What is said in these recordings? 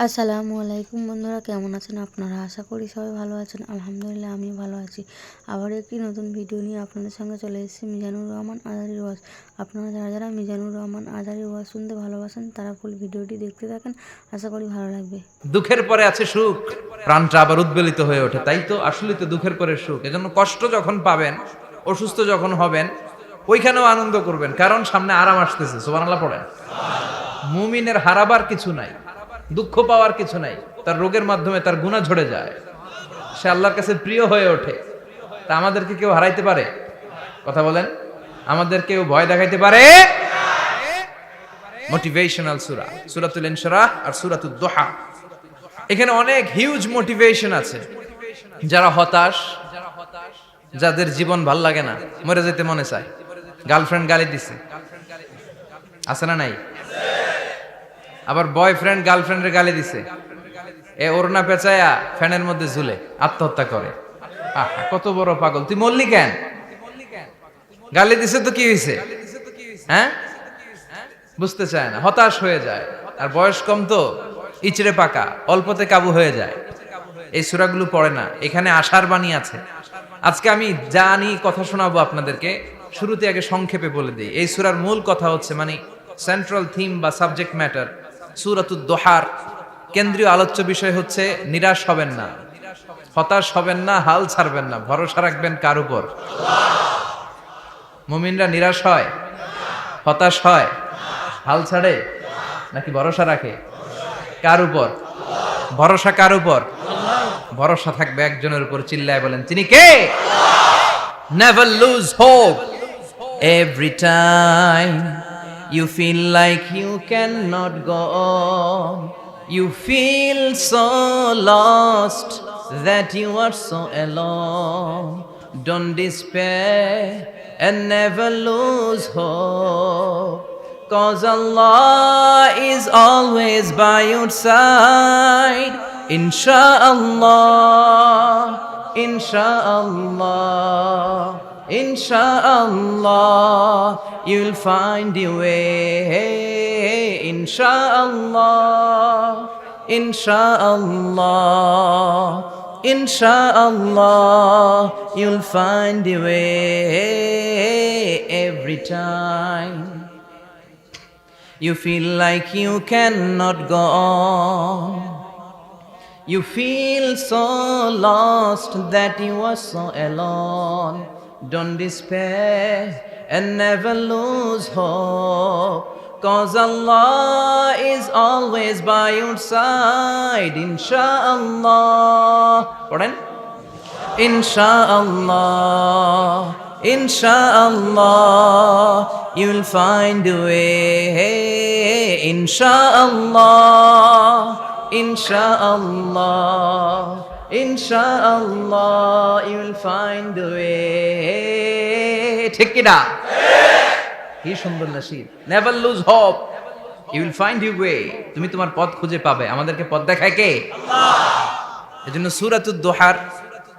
আসসালামু আলাইকুম বন্ধুরা, কেমন আছেন আপনারা? আশা করি সবাই ভালো আছেন। আলহামদুলিল্লাহ আমি ভালো আছি। আবার একটি নতুন ভিডিও নিয়ে আপনাদের সঙ্গে চলে এসেছি মিজানুর রহমান আজারির ওয়াজ। আপনারা যারা যারা মিজানুর রহমান আজারির ওয়াজ শুনতে ভালোবাসেন তারা ফুল ভিডিওটি দেখতে থাকেন, আশা করি ভালো লাগবে। দুঃখের পরে আছে সুখ, প্রাণটা আবার উদ্বেলিত হয়ে ওঠে। তাই তো আসলে তো দুঃখের পরে সুখ। এজন্য কষ্ট যখন পাবেন, অসুস্থ যখন হবেন, ওইখানেও আনন্দ করবেন, কারণ সামনে আরাম আসতেছে। সুবহানাল্লাহ পড়েন। মুমিনের হারাবার কিছু নাই, দুঃখ পাওয়ার কিছু নাই। তার রোগের মাধ্যমে তার গুনাহ ঝরে যায়, সে আল্লাহর কাছে প্রিয় হয়ে ওঠে। তা আমাদেরকে কেউ হারাইতে পারে? কথা বলেন, আমাদের কেউ ভয় দেখাইতে পারে? মোটিভেশনাল সূরা, সূরাতুল ইনশিরাহ আর সূরাতুদ দুহা। এখানে অনেক হিউজ মোটিভেশন আছে। যারা হতাশ, যাদের জীবন ভাল লাগে না, মরে যেতে মনে চায়, গার্লফ্রেন্ড গালি দিছে, আছে না নাই? আবার বয়ফ্রেন্ড গার্লফ্রেন্ডের গালি দিছে, এ ওড়না পেঁচায়া ফ্যানের মধ্যে ঝুলে আত্মহত্যা করে। আহা, কত বড় পাগল! তুই মরলি কেন? গালি দিছে তো কি হয়েছে? হ্যাঁ, বুঝতে চায় না, হতাশ হয়ে যায়। আর বয়স কম তো, ইচড়ে পাকা, অল্পতে কাবু হয়ে যায়। এই সূরাগুলো পড়ে না। এখানে আশার বাণী আছে। আজকে আমি জানি কথা শোনাবো আপনাদেরকে, শুরুতে আগে সংক্ষেপে বলে দিই। এই সূরার মূল কথা হচ্ছে, মানে সেন্ট্রাল থিম বা সাবজেক্ট ম্যাটার, সূরাতুদ দুহার কেন্দ্রীয় আলোচ্য বিষয় হচ্ছে নিরাশ হবেন না, হতাশ হবেন না, হাল ছাড়বেন না। ভরসা রাখবেন কার উপর? মুমিনরা নিরাশ হয়, হতাশ হয়, হাল ছাড়ে নাকি ভরসা রাখে? কার উপর ভরসা? কার উপর ভরসা থাকবে? একজনের উপর। চিল্লায় বলেন, তিনি কে? Never lose hope. Every time you feel like you cannot go on, you feel so lost that you are so alone. Don't despair and never lose hope, 'cause Allah is always by your side. Insha'Allah, Insha'Allah, Insha'Allah, you'll find your way. Insha'Allah, Insha'Allah, Insha'Allah, you'll find your way. Every time you feel like you cannot go on, you feel so lost that you are so alone. Don't despair and never lose hope, 'cause Allah is always by your side. Insha'Allah. Pardon? Insha'Allah, Insha'Allah, you'll find a way. Insha'Allah, Insha'Allah, Insha'Allah, you'll find a way. ঠিক কি না? কি সুন্দর নসিব! Never lose hope, you will find your way. তুমি তোমার পথ খুঁজে পাবে। আমাদেরকে পথ দেখায় কে? আল্লাহ। এজন্য সূরাতুদ দুহার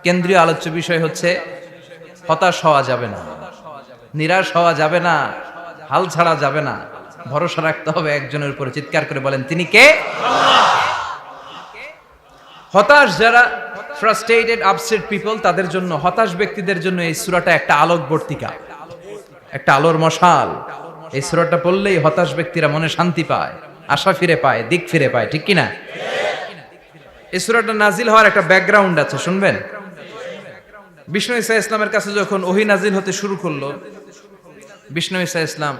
কেন্দ্রীয় আলোচ্য বিষয় হচ্ছে হতাশ হওয়া যাবে না, নিরাশ হওয়া যাবে না, হাল ছাড়া যাবে না। ভরসা রাখতে হবে একজনের উপরে। চিৎকার করে বলেন, তিনি কে? হতাশ যারা, ফ্রাস্ট্রেটেড, আপসেট পিপল, তাদের জন্য, হতাশ ব্যক্তিদের জন্য এই সূরাটা একটা আলোকবর্তিকা, একটা আলোর মশাল। এই সূরাটা পড়লেই হতাশ ব্যক্তিরা মনে শান্তি পায়, আশা ফিরে পায়, দিক ফিরে পায়। ঠিক কি না? এই সূরাটা নাজিল হওয়ার একটা ব্যাকগ্রাউন্ড আছে, শুনবেন। বিষ্ণু ঈসা ইসলামের কাছে যখন ওহী নাজিল হতে শুরু করলো, বিষ্ণু ঈসা ইসলাম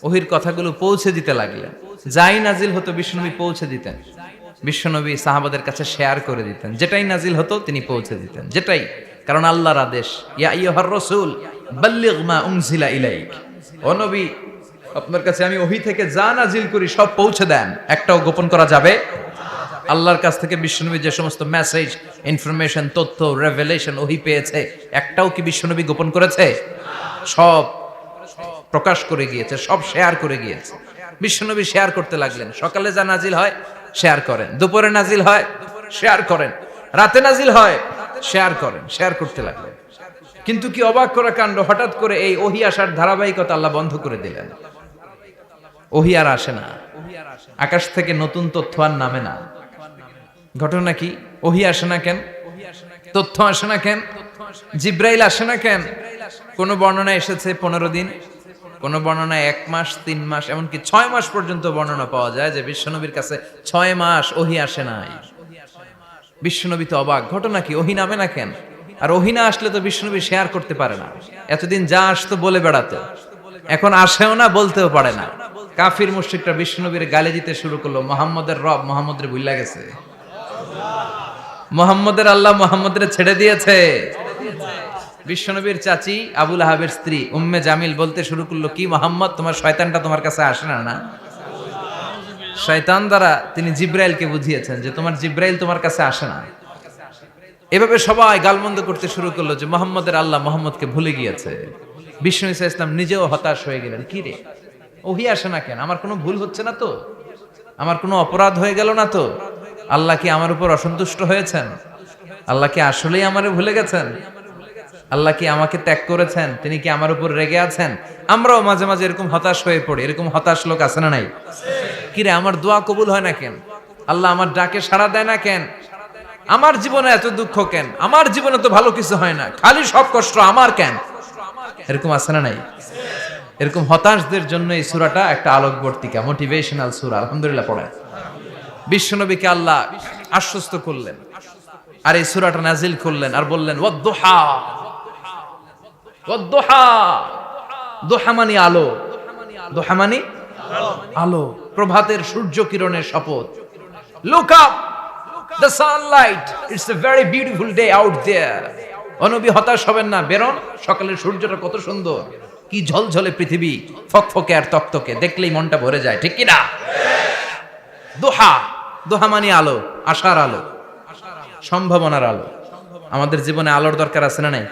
ওহীর কথাগুলো পৌঁছে দিতে লাগলেন। যাই নাজিল হতো বিষ্ণুনবী পৌঁছে দিতেন। বিশ্বনবী সাহাবাদের কাছে শেয়ার করে দিতেন। যেটাই নাজিল হতো তিনি পৌঁছে দিতেন, যেটাই। কারণ আল্লাহর আদেশ, ইয়া আইয়ুহার রাসূল বাল্লিগ মা উনজিলা ইলাইক। ও নবী, আপনার কাছে আমি ওহী থেকে যা নাজিল করি সব পৌঁছে দেন, একটাও গোপন করা যাবে। আল্লাহর কাছ থেকে বিশ্বনবী যে সমস্ত মেসেজ, ইনফরমেশন, তথ্য, রেভেলেশন ওহী পেয়েছে, একটাও কি বিশ্বনবী গোপন করেছে? সব প্রকাশ করে গিয়েছে, সব শেয়ার করে গিয়েছে। বিশ্বনবী শেয়ার করতে লাগলেন। সকালে যা নাজিল হয় শেয়ার করেন, দুপুরে নাজিল হয় শেয়ার করেন, রাতে নাজিল হয় শেয়ার করেন, শেয়ার করতে লাগলেন। কিন্তু কি অবাক করা কাণ্ড, হঠাৎ করে এই ওহী আসার ধারাবাহিকতা আল্লাহ বন্ধ করে দিলেন। ওহী আর আসে না, আকাশ থেকে নতুন তথ্য আর নামে না। ঘটনা কি? ওহী আসে না কেন? তথ্য আসে না কেন? জিব্রাইল আসে না কেন? কোন বর্ণনা এসেছে 15 দিন, কোন বর্ণনায় 1 মাস, 3 মাস, এমনকি 6 মাস পর্যন্ত বর্ণনা পাওয়া যায় যে বিশ্বনবীর কাছে 6 মাস ওহী আসে নাই। বিশ্বনবী তো অবাক, ঘটনা কি? ওহী নামে না কেন? আর ওহী না আসলে তো বিশ্বনবী শেয়ার করতে পারে না। এতদিন যা আসতো বলে বেড়াতো, এখন আসেও না, বলতেও পারে না। কাফির মুশরিকরা বিশ্বনবীর গালি দিতে শুরু করলো, মুহাম্মদের রব মুহাম্মদের ভুইলা গেছে, মুহাম্মদের আল্লাহ মুহাম্মদের ছেড়ে দিয়েছে। বিশ্বনবীর চাচি আবু লাহাবের স্ত্রী উম্মে জামিল বলতে শুরু করলো, কি মুহাম্মদ, তোমার শয়তানটা তোমার কাছে আসে না? না, শয়তান দ্বারা তিনি জিব্রাইলকে বুঝিয়েছেন যে তোমার জিব্রাইল তোমার কাছে আসে না। এভাবে সবাই গালমন্দ করতে শুরু করলো যে মুহাম্মদের আল্লাহ মুহাম্মদকে ভুলে গিয়েছে। বিষ্ণু ঈসা ইসলাম নিজেও হতাশ হয়ে গেলেন, কি রে ওহী আসে না কেন? আমার কোনো ভুল হচ্ছে না তো? আমার কোনো অপরাধ হয়ে গেল না তো? আল্লাহ কি আমার উপর অসন্তুষ্ট হয়েছেন? আল্লাহ কি আসলেই আমারে ভুলে গেছেন? আল্লাহ কি আমাকে ত্যাগ করেছেন? তিনি কি আমার উপর রেগে আছেন? আমরাও মাঝে মাঝে এরকম হতাশ হয়ে পড়ি। এরকম হতাশ লোক আছে না নাই? কি রে, আমার দোয়া কবুল হয় না কেন? আল্লাহ আমার ডাকে সাড়া দেয় না কেন? আমার জীবনে এত দুঃখ কেন? আমার জীবনে তো ভালো কিছু হয় না, খালি সব কষ্ট আমার কেন? এরকম আছে না নাই? এরকম হতাশদের জন্য এই সূরাটা একটা আলোকবর্তিকা, মোটিভেশনাল সূরা। আলহামদুলিল্লাহ পড়েন। বিশ্বনবীকে আল্লাহ আশ্বস্ত করলেন আর এই সূরাটা নাজিল করলেন আর বললেন ওয়াদ-দুহা, ওয়াদ-দুহা। দুহা মানে আলো, দুহা মানে আলো, প্রভাতের সূর্য কিরণের শপথ। Look up, the sunlight, it's a very beautiful day out there. ও নবী হতাশ হবেন না, বেরোন, সকালের সূর্যটা কত সুন্দর, কি ঝলঝলে পৃথিবী, ফকফকে আর তকতকে, দেখলেই মনটা ভরে যায়, ঠিক কি না? দুহা, দুহা মানে আলো, আশার আলো, সম্ভাবনার আলো। আমাদের জীবনে আলোর দরকার আছে না নাই?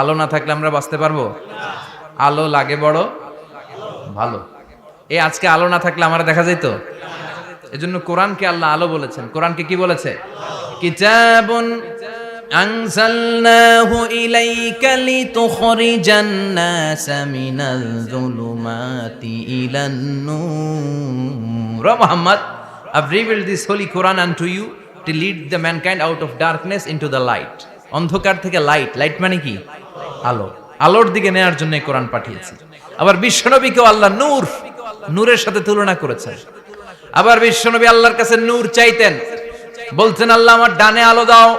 আলো না থাকলে আমরা বাঁচতে পারবো? আলো লাগে বড় ভালো। এই আজকে আলো না থাকলে আমার দেখা যেত? এজন্য কোরআনকে আল্লাহ আলো বলেছেন। কোরআনকে কি বলেছে? কিতাবুন আনজালনাহু ইলাইকা লিতুখরিজান নাসা মিনাল যুলুমাতি ইলান নূর। Muhammad, I've revealed this holy Quran unto you to lead the mankind out of darkness into the light. অন্ধকার থেকে লাইট, লাইট মানে কি? আলো, আলোর দিকে নেয়ার জন্য এই কোরআন পাঠিয়েছি। আবার বিশ্বনবীকেও আল্লাহ নূর, নূরের সাথে তুলনা করেছেন। আবার বিশ্বনবী আল্লাহর কাছে নূর চাইতেন, বলতেন আল্লাহ আমার ডানে আলো দাও,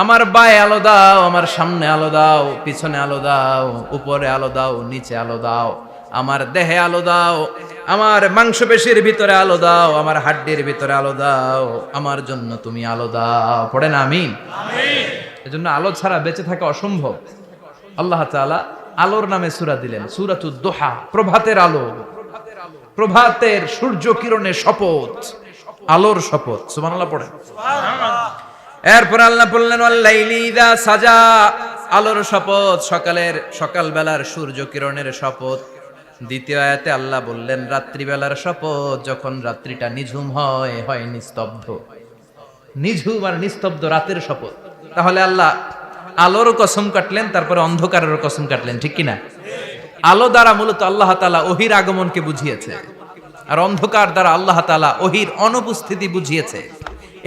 আমার বায়ে আলো দাও, আমার সামনে আলো দাও, পিছনে আলো দাও, উপরে আলো দাও, নিচে আলো দাও, আমার দেহে আলো দাও, আমার মাংসপেশির ভিতরে আলো দাও, আমার হাড্ডির ভিতরে আলো দাও, আমার জন্য তুমি আলো দাও। পড়েন আমিন। এজন্য আলো ছাড়া বেঁচে থাকা অসম্ভব। আল্লাহ তাআলা আলোর নামে সূরা দিলেন, সূরাতুদ দুহা, প্রভাতের আলো, প্রভাতের সূর্য কিরণের শপথ, আলোর শপথ। সুবহানাল্লাহ পড়েন। এরপর আল্লাহ বললেন ওয়াল লাইলি ইযা সাজা, আলোর শপথ, সকালের, সকালবেলার সূর্য কিরণের শপথ। দ্বিতীয় আয়াতে আল্লাহ বললেন রাত্রিবেলার শপথ, যখন রাত্রিটা নিঝুম হয়, হয় নিস্তব্ধ, নিঝুম আর নিস্তব্ধ রাতের শপথ। তাহলে আল্লাহ আলোরও কসম কাটলেন, তারপরে অন্ধকারেরও কসম কাটলেন, ঠিক কিনা? আলো দ্বারা মূলত আল্লাহ তাআলা ওহীর আগমনকে বুঝিয়েছে, আর অন্ধকার দ্বারা আল্লাহ তাআলা ওহীর অনুপস্থিতি বুঝিয়েছে।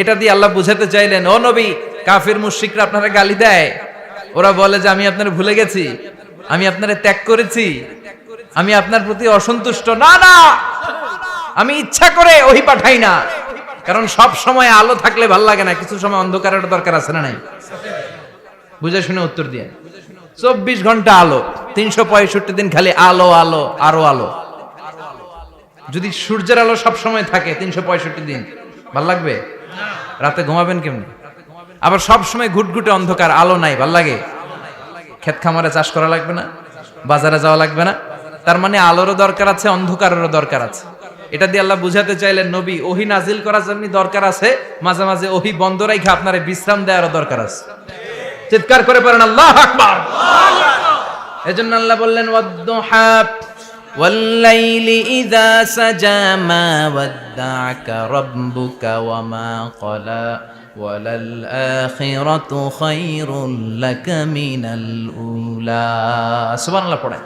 এটা দিয়ে আল্লাহ বুঝাতে চাইলেন, ও নবী, কাফির মুশরিকরা আপনারা গালি দেয়, ওরা বলে যে আমি আপনারে ভুলে গেছি, আমি আপনারে ত্যাগ করেছি, আমি আপনার প্রতি অসন্তুষ্ট। না না, আমি ইচ্ছা করে ওহী পাঠাই না, কারণ সব সময় আলো থাকলে ভাল লাগে না, কিছু সময় অন্ধকারের দরকার আছে না নাই? বুঝে শুনে উত্তর দিয়ে। 24 ঘন্টা আলো, 365 দিন খালি আলো আলো আরো আলো। যদি সূর্যের আলো সব সময় থাকে 365 দিন, ভাল লাগবে? রাতে ঘুমাবেন কেমনে? আবার সব সময় ঘুটঘুটে অন্ধকার, আলো নাই, ভাল লাগে? ক্ষেত খামারে চাষ করা লাগবে না, বাজারে যাওয়া লাগবে না। তার মানে আলোরও দরকার আছে, অন্ধকারেরও দরকার আছে। এটা দিয়ে আল্লাহ বুঝাতে চাইলেন, নবী, ওহী নাজিল করার জন্য দরকার আছে, মাঝে মাঝে ওহী বন্ধ রাখা আপনারে বিশ্রাম দেওয়ারও দরকার আছে। চিৎকার করে পড়েন আল্লাহু আকবার। এজন্য আল্লাহ বললেন ওয়াদ-দুহা ওয়াল লাইলি ইযা সাজা মা ওয়াদ্দাআকা রাব্বুকা ওয়া মা ক্বালা ওয়ালাল আখিরাতু খায়রুল লাকা মিনাল উলা। সুবহানাল্লাহ পড়েন।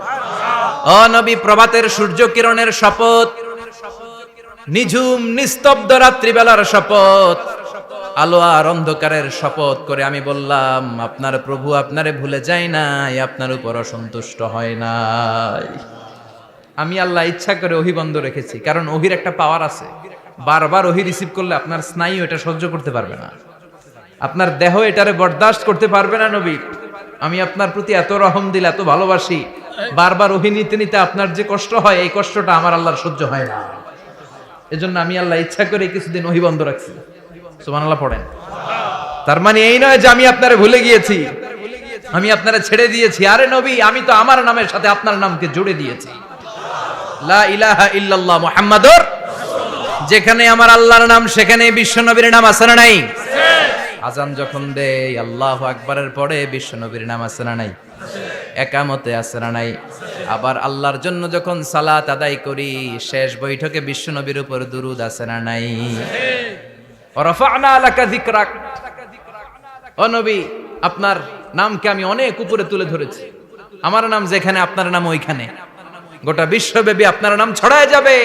ও নবী, প্রভাতের সূর্য কিরণের শপথ, নিঝুম নিস্তব্ধ রাত্রিবেলার শপথ, আলো আর অন্ধকারের শপথ করে আমি বললাম, আপনার প্রভু আপনারে ভুলে যায় নাই, আপনার উপর অসন্তুষ্ট হয় নাই। আমি আল্লাহ ইচ্ছা করে ওহী বন্ধ রেখেছি, কারণ ওহির একটা পাওয়ার আছে। বারবার ওহী রিসিভ করলে আপনার স্নায়ু এটা সহ্য করতে পারবে না, আপনার দেহ এটারে বরদাস্ত করতে পারবে না। নবী, আমি আপনার প্রতি এত রহম দিল, এত ভালোবাসি, বারবার ওহী নিতে নিতে আপনার যে কষ্ট হয়, এই কষ্টটা আমার আল্লাহর সহ্য হয় না। এজন্য আমি আল্লাহ ইচ্ছা করে কিছুদিন ওহী বন্ধ রাখছি। সুবহানাল্লাহ পড়েন। তার মানে এই নয় যে আমি আপনারে ভুলে গিয়েছি, আমি আপনারে ছেড়ে দিয়েছি। আরে নবী, আমি তো আমার নামের সাথে আপনার নামকে জুড়ে দিয়েছি। লা ইলাহা ইল্লাল্লাহ মুহাম্মাদুর, যেখানে আমার আল্লাহর নাম সেখানে বিশ্ব নবীর নাম আছে না নাই? আজান যখন দেই আল্লাহু আকবারের পরে বিশ্ব নবীর নাম আছে না নাই? একামতে আছে না নাই? আবার আল্লাহর জন্য যখন সালাত আদায় করি, শেষ বৈঠকে বিশ্ব নবীর উপর দুরূদ আছে না নাই? রাফা'না লাকা যিকরাক, ও নবী, আপনার নামকে আমি অনেক উপরে তুলে ধরেছি। আমার নাম যেখানে, আপনার নাম ওইখানে। গোটা বিশ্বব্যাপী আপনার নাম ছড়ায় যাবে।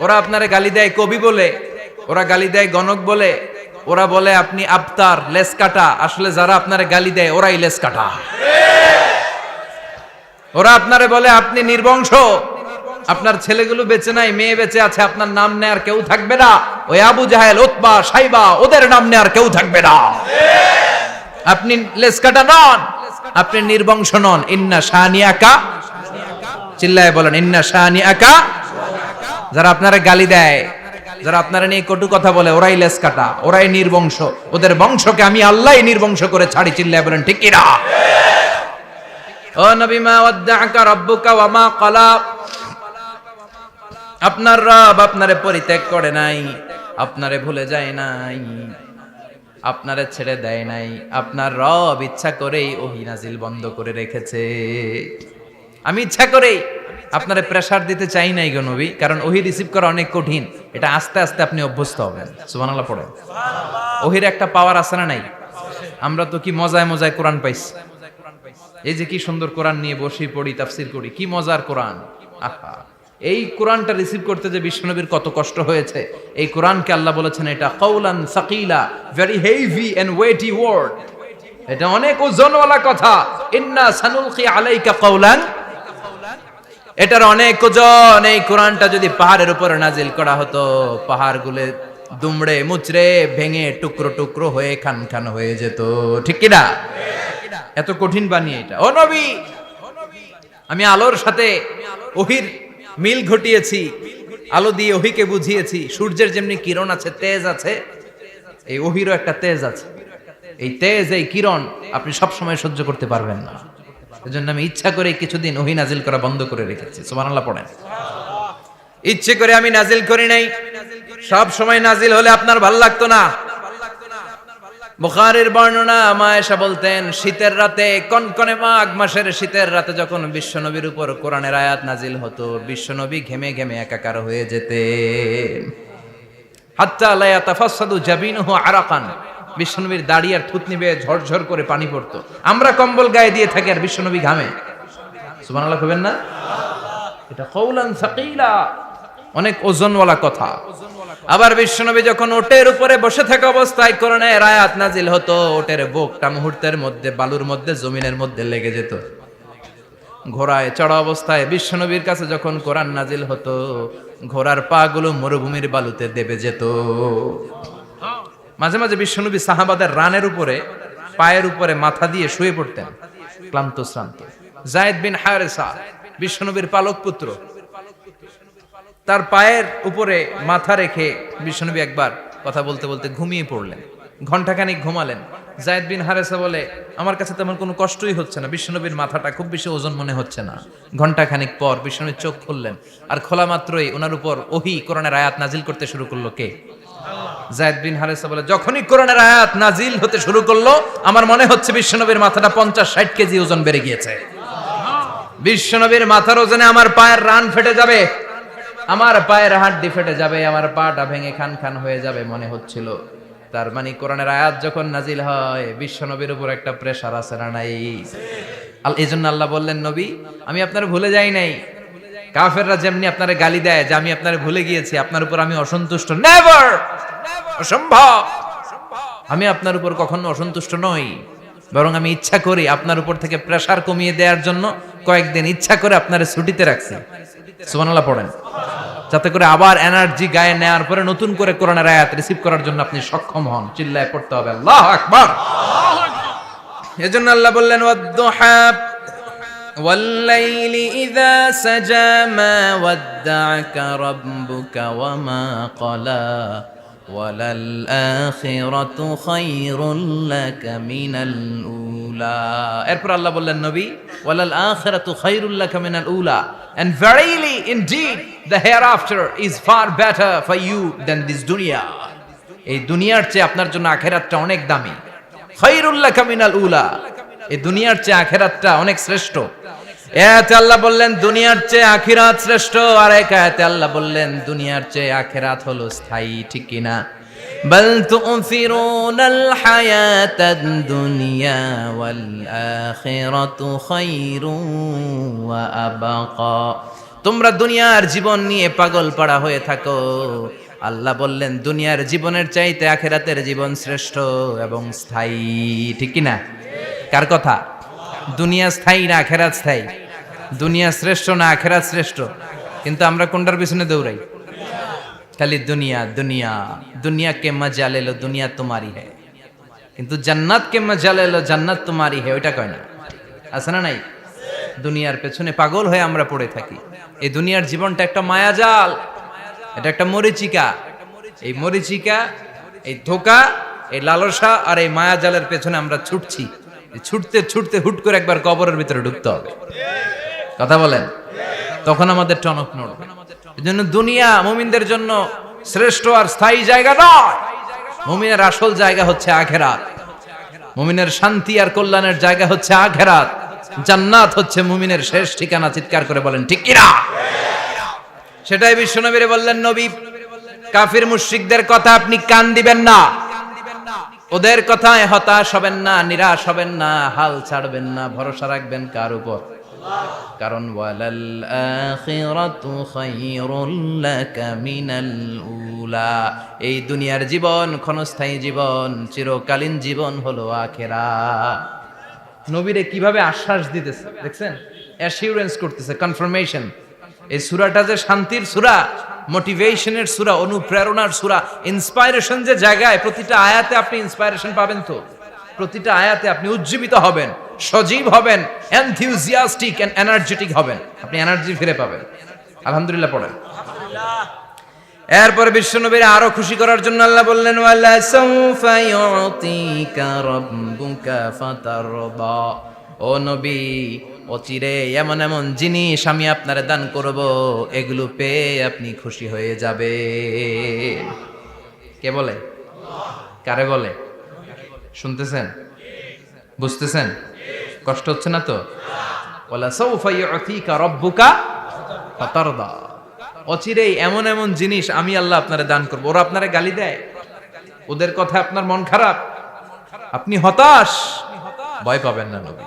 ওরা আপনারে গালি দেয় কবি বলে, ওরা গালি দেয় গণক বলে, ওরা বলে আপনি আবতার, লেস কাটা। আসলে যারা আপনারে গালি দেয় ওরাই লেস কাটা। ওরা আপনারে বলে আপনি নির্বংশ, আপনার ছেলেগুলো বেঁচে নাই, মেয়ে বেঁচে আছে, আপনার নাম নেয়ার কেউ থাকবে না। ওই আবু জাহেল, উতবা, সাইবা, ওদের নাম নেয়ার কেউ থাকবে না। আপনি লেস কাটা নন, আপনি নির্বংশ নন। ইন্না শানিয়াকা, চিল্লায় বলেন ইন্না শানিয়াকা। যারা আপনারা গালি দেয়, যারা আপনারা নিয়ে কটু কথা বলে, ওরাই লেস কাটা, ওরাই নির্বংশ। ওদের বংশকে আমি আল্লাহই নির্বংশ করে ছাড়ি। চিল্লায় বলেন ঠিক কিনা? ও নবী, মা ওয়াদ্দাআকা রাব্বুকা ওয়া মা ক্বালা, আপনার রব আপনারে পরিত্যাগ করে নাই, আপনারে ভুলে যায় নাই, আপনারে ছেড়ে দেয় নাই। আপনার রব ইচ্ছা করেই ওহী নাজিল বন্ধ করে রেখেছে। আমি ইচ্ছা করেই আপনারে প্রেসার দিতে চাই নাই গো নবী, কারণ ওহী রিসিভ করা অনেক কঠিন। এটা আস্তে আস্তে আপনি অভ্যস্ত হবেন। সুবহানাল্লাহ পড়েন। ওহীর একটা পাওয়ার আছে না নাই? আমরা তো কি মজায় মজায় কোরআন পাইছি। এই যে কি সুন্দর কোরআন নিয়ে বসি, পড়ি, তাফসীর করি, কি মজার কোরআন। আহা, এই কোরআনটা রিসিভ করতে যে বিশ্বনবীর কত কষ্ট হয়েছে। এই কোরআনকে আল্লাহ বলেছেন এটা কাউলান সাকিলা, very heavy and weighty word, এটা অনেক ওজনওয়ালা কথা। ইন্না সানুলকি আলাইকা কাউলান, এটার অনেক ওজন। এই কোরআনটা যদি পাহাড়ের উপরে নাজিল করা হতো, পাহাড়গুলো দুমড়ে মুচড়ে ভেঙে টুকরো টুকরো হয়ে খান খান হয়ে যেত। ঠিক কি না? এত কঠিন বানিয়ে এটা। ও নবী, আমি আলোর সাথে ওহীর মিল ঘটিয়েছি, আলো দিয়ে ওহীকে বুঝিয়েছি। সূর্যের যেমনি কিরণ আছে, তেজ আছে, এই ওহীরও একটা তেজ আছে। এই তেজ, এই কিরণ আপনি সব সময় সহ্য করতে পারবেন না। এজন্য আমি ইচ্ছা করে কিছুদিন ওহী নাজিল করা বন্ধ করে রেখেছি। সুবহানাল্লাহ পড়েন। ইচ্ছে করে আমি নাজিল করি নাই। সব সময় নাজিল হলে আপনার ভালো লাগতো না। বুখারীর বর্ণনা, মা আয়েশা বলতেন, শীতের রাতে, কনকনে মাঘ মাসের শীতের রাতে যখন বিশ্বনবীর উপর কোরআনের আয়াত নাজিল হতো, বিশ্বনবী ঘেমে ঘেমে একাকার হয়ে যেতেন। হাত্তা লা ইয়াতাফাসসাদু জাবিনুহু আরাকান, বিশ্বনবীর দাড়ি আর থুতনি বেয়ে ঝরঝর করে পানি পড়তো। আমরা কম্বল গায়ে দিয়ে থাকি আর বিশ্বনবী ঘামে। সুবহানাল্লাহ কইবেন না? এটা কাউলান সাকিলা, অনেক ওজনওয়ালা কথা। আবার বিশ্বনবী যখন ওটের উপরে বসে থাকা অবস্থায় কোরআনের আয়াত নাজিল হতো, ওটের বুকটা মুহূর্তের মধ্যে বালুর মধ্যে, জমিনের মধ্যে লেগে যেত। ঘোড়ায় চড়া অবস্থায় বিশ্বনবীর কাছে যখন কোরআন নাজিল হতো, ঘোড়ার পা গুলো মরুভূমির বালুতে দেবে যেত। মাঝে মাঝে বিশ্বনবী সাহাবাদের রানের উপরে, পায়ের উপরে মাথা দিয়ে শুয়ে পড়তেন, ক্লান্ত শ্রান্ত। যায়েদ বিন হারেসা, বিশ্বনবীর পালক পুত্র, তার পায়ের উপরে মাথা রেখে বিশ্বনবী একবার কথা বলতে বলতে ঘুমিয়ে পড়লেন। ঘন্টাখানিক ঘুমালেন। যায়েদ বিন হারেসা বলে, আমার কাছে তেমন কোনো কষ্টই হচ্ছে না, বিশ্বনবীর মাথাটা খুব বেশি ওজন মনে হচ্ছে না। ঘন্টাখানিক পর বিশ্বনবীর চোখ খুললেন, আর খোলা মাত্রই ওনার উপর ওহী কোরআনের আয়াত নাজিল করতে শুরু করলো। কে? যায়েদ বিন হারেসা বলে, যখনই কোরআনের আয়াত নাজিল হতে শুরু করলো, আমার মনে হচ্ছে বিশ্বনবীর মাথাটা 50-60 কেজি ওজন বেড়ে গিয়েছে। বিশ্বনবীর মাথার ওজনে আমার পায়ের রান ফেটে যাবে, আমার পায়ের হাড্ডি ফেটে যাবে, আমার পাটা ভেঙে খান খান হয়ে যাবে মনে হচ্ছিল। তার মানে কোরআনের আয়াত যখন নাজিল হয়, বিশ্বনবীর উপর একটা প্রেসার আছে না নাই? এই জন্য আল্লাহ বললেন, নবী, আমি আপনার ভুলে যাই নাই, কাফেররা যেমনি আপনারে গালি দেয় যে আমি আপনারে ভুলে গিয়েছি, আপনার উপর আমি অসন্তুষ্ট, নেভার, অসম্ভব। আমি আপনার উপর কখনো অসন্তুষ্ট নই, বরং আমি ইচ্ছা করি আপনার উপর থেকে প্রেসার কমিয়ে দেওয়ার জন্য কয়েকদিন ইচ্ছা করে আপনারে ছুটিতে রাখছি। সুবহানাল্লাহ পড়েন, যাতে করে আবার এনার্জি গায়ে নেওয়ার পরে নতুন করে কোরআনের আয়াত রিসিভ করার জন্য আপনি সক্ষম হন। চিল্লায় পড়তে হবে আল্লাহু আকবার। এজন্য আল্লাহ বললেন ওয়াদ-দুহা ওয়াল-লাইলি ইযা সাজা মা ওয়াদ্দা'আকা রাব্বুকা ওয়া মা ক্বালা ওয়ালাল আখিরাতু খায়রুল লাকা মিনাল উলা। এরপর আল্লাহ বললেন নবী ওয়ালাল আখিরাতু খায়রুল লাকা মিনাল উলা, and verily indeed the hereafter is far better for you than this dunya. এই দুনিয়ার চেয়ে আপনার জন্য আখিরাতটা অনেক দামি। খায়রুল লাকা মিনাল উলা, এই দুনিয়ার চেয়ে আখিরাতটা অনেক শ্রেষ্ঠ। এতে আল্লাহ বললেন দুনিয়ার চেয়ে আখিরাত শ্রেষ্ঠ, আর এক আয়াতে আল্লাহ বললেন দুনিয়ার চেয়ে আখিরাত হলো স্থায়ী। ঠিক কি না? বাল তু'থিরুনাল হায়াতাদ দুনিয়া ওয়াল আখিরাতু খায়রুন ওয়া আবাকা। তোমরা দুনিয়ার জীবন নিয়ে পাগল পাড়া হয়ে থাকো, আল্লাহ বললেন দুনিয়ার জীবনের চাইতে আখিরাতের জীবন শ্রেষ্ঠ এবং স্থায়ী। ঠিক কি না? কার কথা? দুনিয়া স্থায়ী না আখিরাত স্থায়ী? দুনিয়া শ্রেষ্ঠ না আখিরাত শ্রেষ্ঠ? কিন্তু আমরা কোনটার পিছনে দৌড়াই? খালি দুনিয়া দুনিয়া। দুনিয়া কে মজা লে লো, দুনিয়া তোমারি হ্যায়। কিন্তু জান্নাত কে মজা লে লো, জান্নাত তোমারি হ্যায়, ওইটা কয় না। আছে না নাই? দুনিয়ার পেছনে পাগল হয়ে আমরা পড়ে থাকি। এই দুনিয়ার জীবনটা একটা মায়াজাল, এটা একটা মরিচিকা। এই মরিচিকা, এই ধোঁকা, এই লালসা আর এই মায়াজালের পেছনে আমরা ছুটছি। ছুটতে ছুটতে হুট করে একবার কবরের ভিতরে ঢুকতে হবে। কথা বলেন, তখন আমাদের টনক নড়বে। এজন্য দুনিয়া মুমিনদের জন্য শ্রেষ্ঠ আর স্থায়ী জায়গা নয়। মুমিনের আসল জায়গা হচ্ছে আখিরাত। মুমিনের শান্তি আর কল্যাণের জায়গা হচ্ছে আখিরাত। জান্নাত হচ্ছে মুমিনের শেষ ঠিকানা। চিৎকার করে বলেন ঠিক কিনা? সেটাই বিশ্বনবীরে বললেন নবী, কাফির মুশরিকদের কথা আপনি কান দিবেন না, ওদের কথায় হতাশ হবেন না, নিরাশ হবেন না, হাল ছাড়বেন না, ভরসা রাখবেন কার উপর? কারণ ওয়ালাল আখিরাতু খায়রুল লাকা মিনাল উলা, এই দুনিয়ার জীবন ক্ষণস্থায়ী জীবন, চিরকালীন জীবন হলো আখিরাত। নবীরে কিভাবে আশ্বাস দিতেছে দেখছেন, অ্যাসিউরেন্স করতেছে, কনফার্মেশন। এই সূরাটা যে শান্তির সূরা, মোটিভেশনের সূরা, অনুপ্রেরণার সূরা, ইন্সপাইরেশন যে জায়গায়, প্রতিটা আয়াতে আপনি ইন্সপাইরেশন পাবেন। তো প্রতিটা আয়াতে আপনি উজ্জীবিত হবেন, সজীব হবেন, এনথিউজিয়াস্টিক এন্ড এনার্জেটিক হবেন, আপনি এনার্জি ফিরে পাবেন। আলহামদুলিল্লাহ পড়েন। এরপরে বিশ্বনবীর আরো খুশি করার জন্য আল্লাহ বললেন ওয়ালা সাউফা ইউতিকা রাব্বুকা ফাতারদা। ও নবী, অচিরে এমন এমন জিনিস আমি আপনারে দান করব, এগুলো পেয়ে আপনি খুশি হয়ে যাবে। কে বলে? কারে বলে? শুনতেছেন? বুঝতেছেন? কষ্ট হচ্ছে না তো? ওয়ালা সাউফা ইউতিকা রাব্বুকা ফাতারদা। অচিরেই এমন এমন জিনিস আমি আল্লাহ আপনারে দান করবো। ওরা আপনারে গালি দেয়, ওদের কথা আপনার মন খারাপ, আপনি হতাশ, ভয় পাবেন না নবী,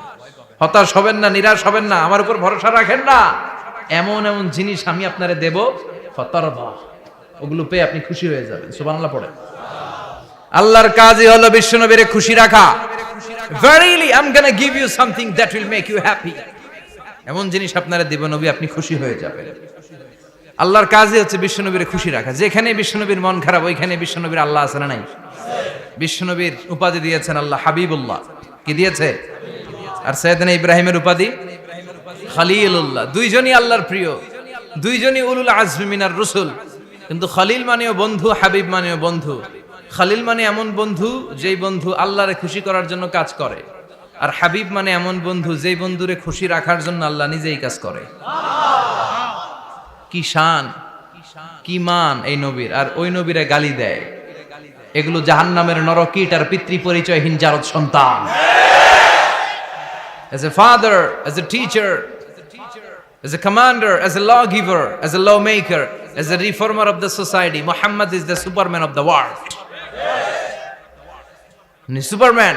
হতাশ হবেন না, নিরাশ হবেন না, আমার উপর ভরসা রাখেন না। এমন এমন জিনিস আমি আপনারে দেব, ফাতারদা, ওগুলো পেয়ে আপনি খুশি হয়ে যাবেন। সুবহানাল্লাহ পড়ে। আল্লাহর কাজই হলো বিশ্বনবীরে খুশি রাখা। Verily I'm gonna give you something that will make you happy. এমন জিনিস আপনারে দেব নবী, আপনি খুশি হয়ে যাবেন। আল্লাহর কাজই হচ্ছে বিশ্বনবীরে খুশি রাখা। যেখানে বিশ্বনবীর মন খারাপ, ওইখানে বিশ্বনবীর আল্লাহ আছে না নাই? বিশ্বনবীর উপাধি দিয়েছেন আল্লাহ হাবিবুল্লাহ। কি দিয়েছে? আর সাইয়েদনা ইব্রাহিমের উপাধি খলিলুল্লাহ। দুইজনই আল্লাহর প্রিয়, দুইজনই উলুল আজমি মিনার রাসূল। কিন্তু খলিল মানেও বন্ধু, হাবিব মানেও বন্ধু। খলিল মানে এমন বন্ধু যেই বন্ধু আল্লাহরে খুশি করার জন্য কাজ করে, আর হাবিব মানে এমন বন্ধু যেই বন্ধুরে খুশি রাখার জন্য আল্লাহ নিজেই কাজ করে। কি শান, কি মান এই নবীর, আর ওই নবীরে গালি দেয়। এগুলো জাহান্নামের নরকীট আর পিতৃ পরিচয়হীন জারদ সন্তান। As a father, as a teacher, as a commander, as a lawgiver, as a lawmaker, as a reformer of the society, Muhammad is the superman of the world. উনি সুপারম্যান,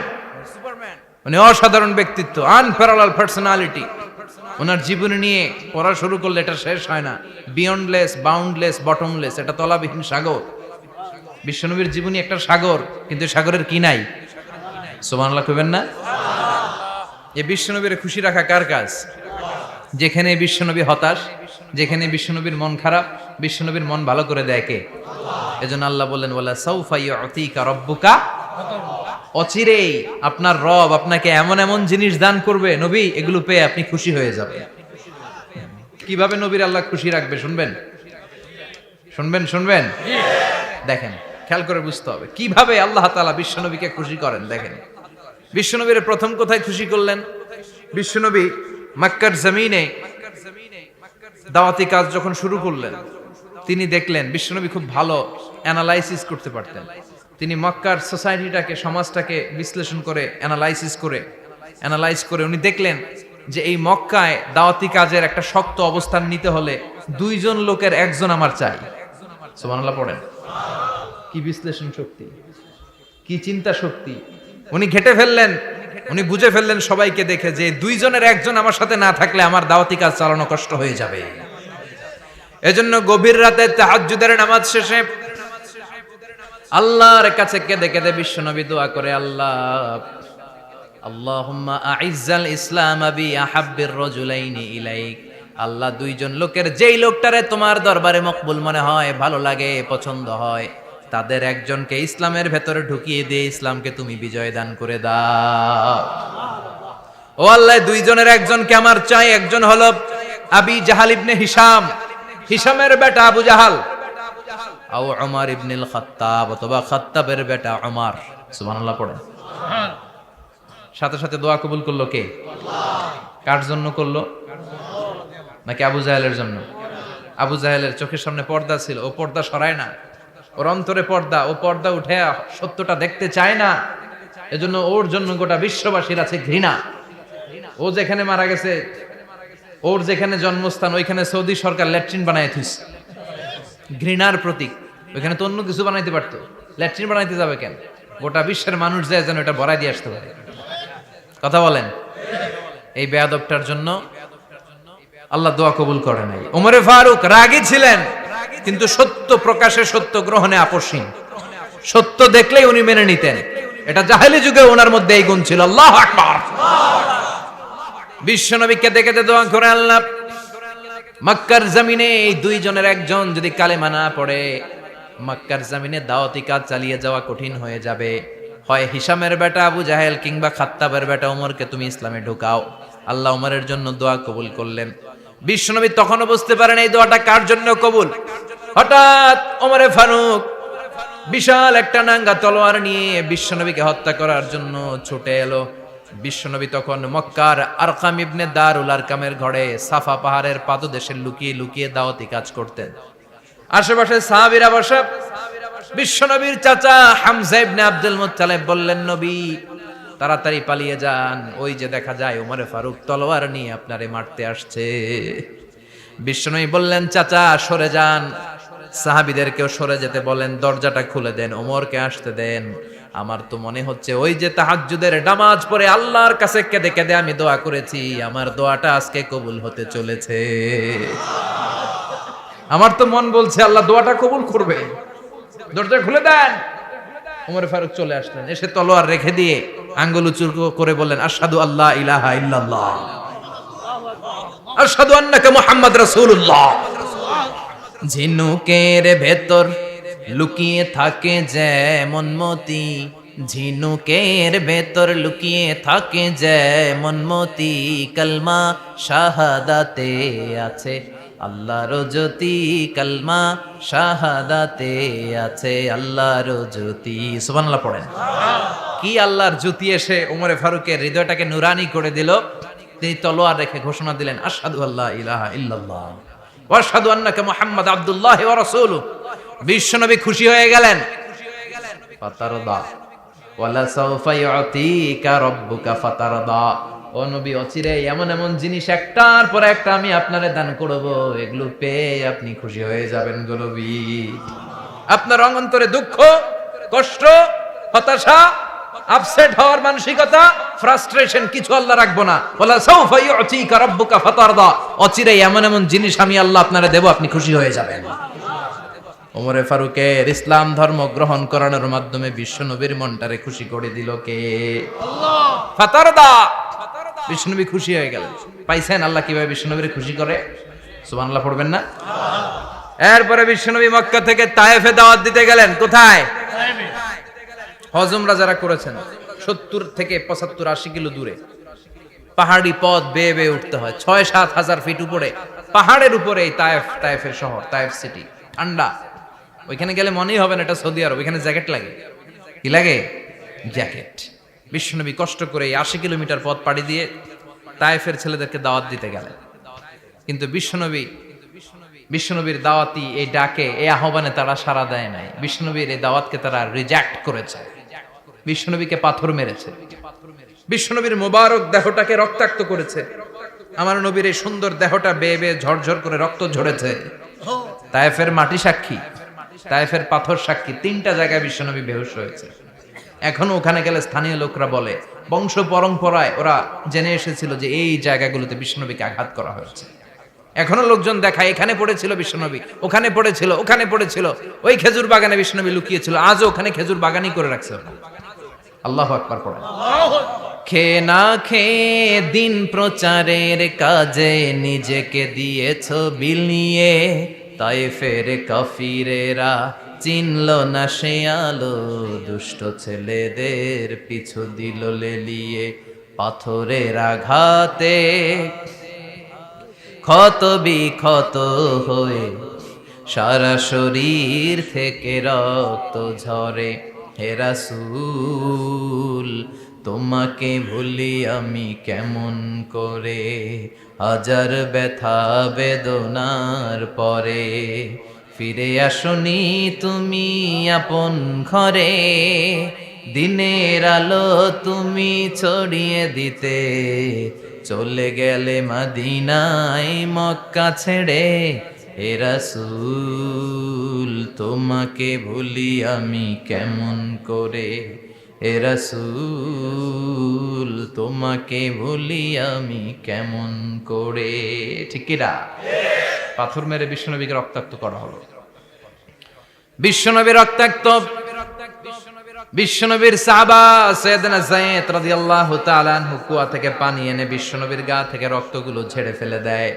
উনি অসাধারণ ব্যক্তিত্ব, আনপ্যারালাল পার্সোনালিটি, ওনার জীবনী নিয়ে পড়া শুরু করলে এটা শেষ হয় না। বিয়ন্ডলেস, বাউন্ডলেস, বটমলেস, এটা তলাবিহীন সাগর। বিশ্বনবীর জীবনী একটা সাগর, কিন্তু সাগরের কি নাই? সুবহানাল্লাহ কইবেন না? এই বিশ্বনবীর খুশি রাখা কার কাজ? যেখানে বিশ্বনবী হতাশ, যেখানে বিশ্বনবীর মন খারাপ, বিশ্বনবীর মন ভালো করে দেয় কে? এজন্য আল্লাহ বললেন ওয়ালা সাউফা ইউতিকা রাব্বুকা, অচিরেই আপনার রব আপনাকে এমন এমন জিনিস দান করবে নবী, এগুলো পেয়ে আপনি খুশি হয়ে যাবেন। কিভাবে নবীর আল্লাহ খুশি রাখবে শুনবেন? শুনবেন? দেখেন, খেয়াল করে বুঝতে হবে কিভাবে আল্লাহ তাআলা বিশ্বনবীকে খুশি করেন। দেখেন, বিশ্বনবীর প্রথম কোথায় খুশি করলেন? বিশ্বনবী মক্কার জমিনে দাওয়াতি কাজ যখন শুরু করলেন, তিনি দেখলেন বিশ্বনবী খুব ভালো অ্যানালাইসিস করতে পারতেন। তিনি মক্কার সোসাইটিটাকে, সমাজটাকে বিশ্লেষণ করে অ্যানালাইজ করে উনি দেখলেন যে এই মক্কায় দাওয়াতি কাজের একটা শক্ত অবস্থান নিতে হলে দুইজন লোকের একজন আমার চাই। সুবহানাল্লাহ পড়েন। কি বিশ্লেষণ শক্তি, কি চিন্তা শক্তি! উনি ঘেটে ফেললেন, উনি বুঝে ফেললেন সবাইকে দেখে যে দুইজনের একজন আমার সাথে না থাকলে আমার দাওয়াতি কাজ চালানো কষ্ট হয়ে যাবে। এজন্য গভীর রাতে তাহাজ্জুদের নামাজ শেষে আল্লাহর কাছে কেঁদে কেঁদে বিশ্বনবী দোয়া করে, আল্লাহুম্মা আইজ্জাল ইসলাম বি আহাব্বির রাজুলাইনি ইলাইক। আল্লাহ, দুইজন লোকের যেই লোকটারে তোমার দরবারে মকবুল মনে হয়, ভালো লাগে, পছন্দ হয়, তাদের একজনকে ইসলামের ভেতরে ঢুকিয়ে দিয়ে ইসলামকে তুমি বিজয় দান করে দাও। ও আল্লাহ, দুইজনের একজনকে আমার চাই। একজন হলো আবি জাহাল ইবনে হিশাম, হিশামের বেটা আবু জাহাল, আও উমর ইবনুল খাত্তাব, অথবা খাত্তাবের বেটা উমর। সুবহানাল্লাহ পড়েন। সাথে সাথে দোয়া কবুল করলো কে? কার জন্য করলো? নাকি আবু জাহেলের জন্য? আবু জাহেলের চোখের সামনে পর্দা ছিল, ও পর্দা সরায় না। ওর অন্তরে পর্দা, ও পর্দা উঠে সত্যটা দেখতে চায় না। এজন্য ওর জন্য গোটা বিশ্ববাসীর আছে ঘৃণা। ও যেখানে মারা গেছে, ওর যেখানে জন্মস্থান, ওইখানে সৌদি সরকার ল্যাট্রিন বানায় থুইছে, ঘৃণার প্রতীক। ওইখানে তো অন্য কিছু বানাইতে পারতো, ল্যাট্রিন বানাইতে যাবে কেন? গোটা বিশ্বের মানুষ যায় যেন এটা ভরাই দিয়ে আসতে পারে। কথা বলেন। এই বেয়াদবটার জন্য আল্লাহ দোয়া কবুল করে নাই। ওমরে ফারুক রাগী ছিলেন, কিন্তু সত্য প্রকাশে, সত্য গ্রহণে আপোষহীন। সত্য দেখলেই উনি মেনে নিতেন। এটা জাহেলি যুগে ওনার মধ্যে এই গুণ ছিল। আল্লাহু আকবার। বিশ্বনবী কেঁদে কেঁদে দোয়া করে, আল্লাহ, মক্কার জমিনে এই দুইজনের একজন যদি কালেমা না পড়ে, মক্কার জমিনে দাওয়াতি কাজ চালিয়ে যাওয়া কঠিন হয়ে যাবে। হয় হিশামের বেটা আবু জাহেল কিংবা খাত্তাবের বেটা ওমরকে তুমি ইসলামে ঢুকাও। আল্লাহ ওমরের জন্য দোয়া কবুল করলেন। বিশ্বনবী তখনও বুঝতে পারেন এই দোয়াটা কার জন্য কবুল। হঠাৎ ওমরে ফারুক বিশাল একটা নাঙ্গা তলোয়ার নিয়ে বিশ্বনবীকে হত্যা করার জন্য ছুটে এলো। বিশ্বনবী তখন মক্কার আরকাম ইবনে দারুল আরকামের ঘরে সাফা পাহাড়ের পাদদেশে লুকিয়ে লুকিয়ে দাওয়াতি কাজ করতেন। আশেপাশে সাহাবীরা বসা। বিশ্বনবীর চাচা হামজা ইবনে আব্দুল মুত্তালিব বললেন, নবী তাড়াতাড়ি পালিয়ে যান, ওই যে দেখা যায় ওমরে ফারুক তলোয়ার নিয়ে আপনারে মারতে আসছে। বিশ্বনবী বললেন, চাচা সরে যান, সাহাবীদেরকেও সরে যেতে বলেন, দরজাটা খুলে দেন, ওমরকে আসতে দেন। আমার তো মনে হচ্ছে ওই যে তাহাজ্জুদের নামাজ পড়ে আল্লাহর কাছে কেঁদে কেঁদে আমি দোয়া করেছি, আমার দোয়াটা আজকে কবুল হতে চলেছে। আমার তো মন বলছে আল্লাহ দোয়াটা কবুল করবে, দরজা খুলে দেন। ওমর ফারুক চলে আসলেন, এসে তলোয়ার রেখে দিয়ে আঙ্গুল উঁচু করে বললেন, আশহাদু আল্লা ইলাহা ইল্লাল্লাহ, আশহাদু আন্নাকা মুহাম্মদ রাসূলুল্লাহ। ঝিনুকের ভেতর লুকিয়ে থাকে যেমন মতি, ঝিনুকের ভেতর লুকিয়ে থাকে যেমন মতি, কালমা শাহাদাতে আছে আল্লাহর জ্যোতি, কালমা শাহাদাতে আছে আল্লাহর জ্যোতি। সুবহানাল্লাহ পড়েন। কি আল্লাহর জ্যোতি এসে ওমরে ফারুকের হৃদয়টাকে নুরানি করে দিল। তিনি তলোয়ার রেখে ঘোষণা দিলেন, আশহাদু আল্লা ইলাহা ইল্লাল্লাহ ওয়া আশহাদু আন্নাকা মুহাম্মাদ আবদুল্লাহ ওয়া রাসূলুহু। বিশ্বনবী খুশি হয়ে গেলেন। ফাতারদা ওয়ালা সাউফা ইউতিকা রাব্বুকা ফাতারদা। ও নবী, অচিরে এমন এমন জিনিস একটার পর একটা আমি আপনারে দান করব, এগুলো পেয়ে আপনি খুশি হয়ে যাবেন গো নবী। আপনার অন্তরে দুঃখ, কষ্ট, হতাশা, আপসেট হওয়ার মানসিকতা ফ্রাস্ট্রেশন কিছু আল্লাহ রাখবো না। ওয়ালা সাউফা ইউতিকা রাব্বুকা ফাতারদা, অচিরেই এমন এমন জিনিস আমি আল্লাহ আপনারে দেব, আপনি খুশি হয়ে যাবেন। ওমরে ফারুকের ইসলাম ধর্ম গ্রহণ করানোর মাধ্যমে বিশ্বনবীর মনটারে খুশি করে দিল কে? আল্লাহ। ফাতারদা, বিশ্বনবী খুশি হয়ে গেলেন। পাইছেন আল্লাহ কিভাবে বিশ্বনবীরে খুশি করে? সুবহানাল্লাহ পড়বেন না? এরপরে বিশ্বনবী মক্কা থেকে তায়েফে দাওয়াত দিতে গেলেন। কোথায়? হজমরা যারা করেছেন 70 থেকে 75 80 কিলো দূরে পাহাড়ি পথ বেয়ে বেয়ে উঠতে হয়, 6-7 হাজার ফিট উপরে পাহাড়ের উপরে এই তায়েফের শহর, তায়েফ সিটি। ঠান্ডা, ওইখানে গেলে মনেই হবে না এটা সৌদি আরব। এখানে জ্যাকেট লাগে। কি লাগে? জ্যাকেট। বিশ্বনবী কষ্ট করে 80 কিলোমিটার পথ পাড়ি দিয়ে তায়েফের ছেলেদেরকে দাওয়াত দিতে গেলেন। কিন্তু বিশ্বনবীর দাওয়াতি এই ডাকে, এই আহ্বানে তারা সাড়া দেয় নাই। বিশ্বনবীর এই দাওয়াতকে তারা রিজেক্ট করেছে। বিশ্বনবীকে পাথর মেরেছে, বিশ্বনবীর মোবারক দেহটাকে রক্তাক্ত করেছে। আমার নবীর এই সুন্দর দেহটা বেয়ে বেয়ে ঝরঝর করে রক্ত ঝরেছে। তায়েফের মাটি সাক্ষী, তায়েফের পাথর সাক্ষী। 3টা জায়গায় বিশ্বনবী বেহুশ হয়েছে। এখনো ওখানে গেলে স্থানীয় লোকরা বলে, বংশ পরম্পরায় ওরা জেনে এসেছিল যে এই জায়গাগুলোতে বিশ্বনবীকে আঘাত করা হয়েছে। এখনো লোকজন দেখায় এখানে পড়েছিল বিশ্বনবী, ওখানে পড়েছিল, ওখানে পড়েছিল, ওই খেজুর বাগানে বিশ্বনবী লুকিয়েছিল, আজও ওখানে খেজুর বাগানই করে রাখছে। আল্লাহু আকবার পড়েন। খেয়ে না খেয়ে দিন প্রচারের কাজে নিজেকে দিয়েছ বিলিয়ে, তায়েফের কাফিরেরা চিনল না সে আলো, দুষ্ট ছেলেদের পিছু দিল লেলিয়ে। পাথরের আঘাতে ক্ষত বিক্ষত হয়ে সারা শরীর থেকে রক্ত ঝরে। হে রাসূল তোমাকে ভুলি আমি কেমন করে, হাজার ব্যথা বেদনার পরে ফিরে আসনি তুমি আপন ঘরে। দিনের আলো তুমি ছড়িয়ে দিতে, চলে গেলে মদিনায় মক্কা ছেড়ে। হে রাসূল তোমাকে ভুলি আমি কেমন করে, হে রাসূল তোমাকে ভুলি আমি কেমন করে। ঠিক কি না? পাথর মেরে বিশ্বনবীকে রক্তাক্ত করা হলো। বিশ্বনবী রক্তাক্ত। বিশ্বনবীর সাহাবা সাইয়েদনা যায়েদ রাদিয়াল্লাহু তাআলা আনহু কুয়া থেকে পানি এনে বিশ্বনবীর গা থেকে রক্তগুলো ঝেড়ে ফেলে দেয়।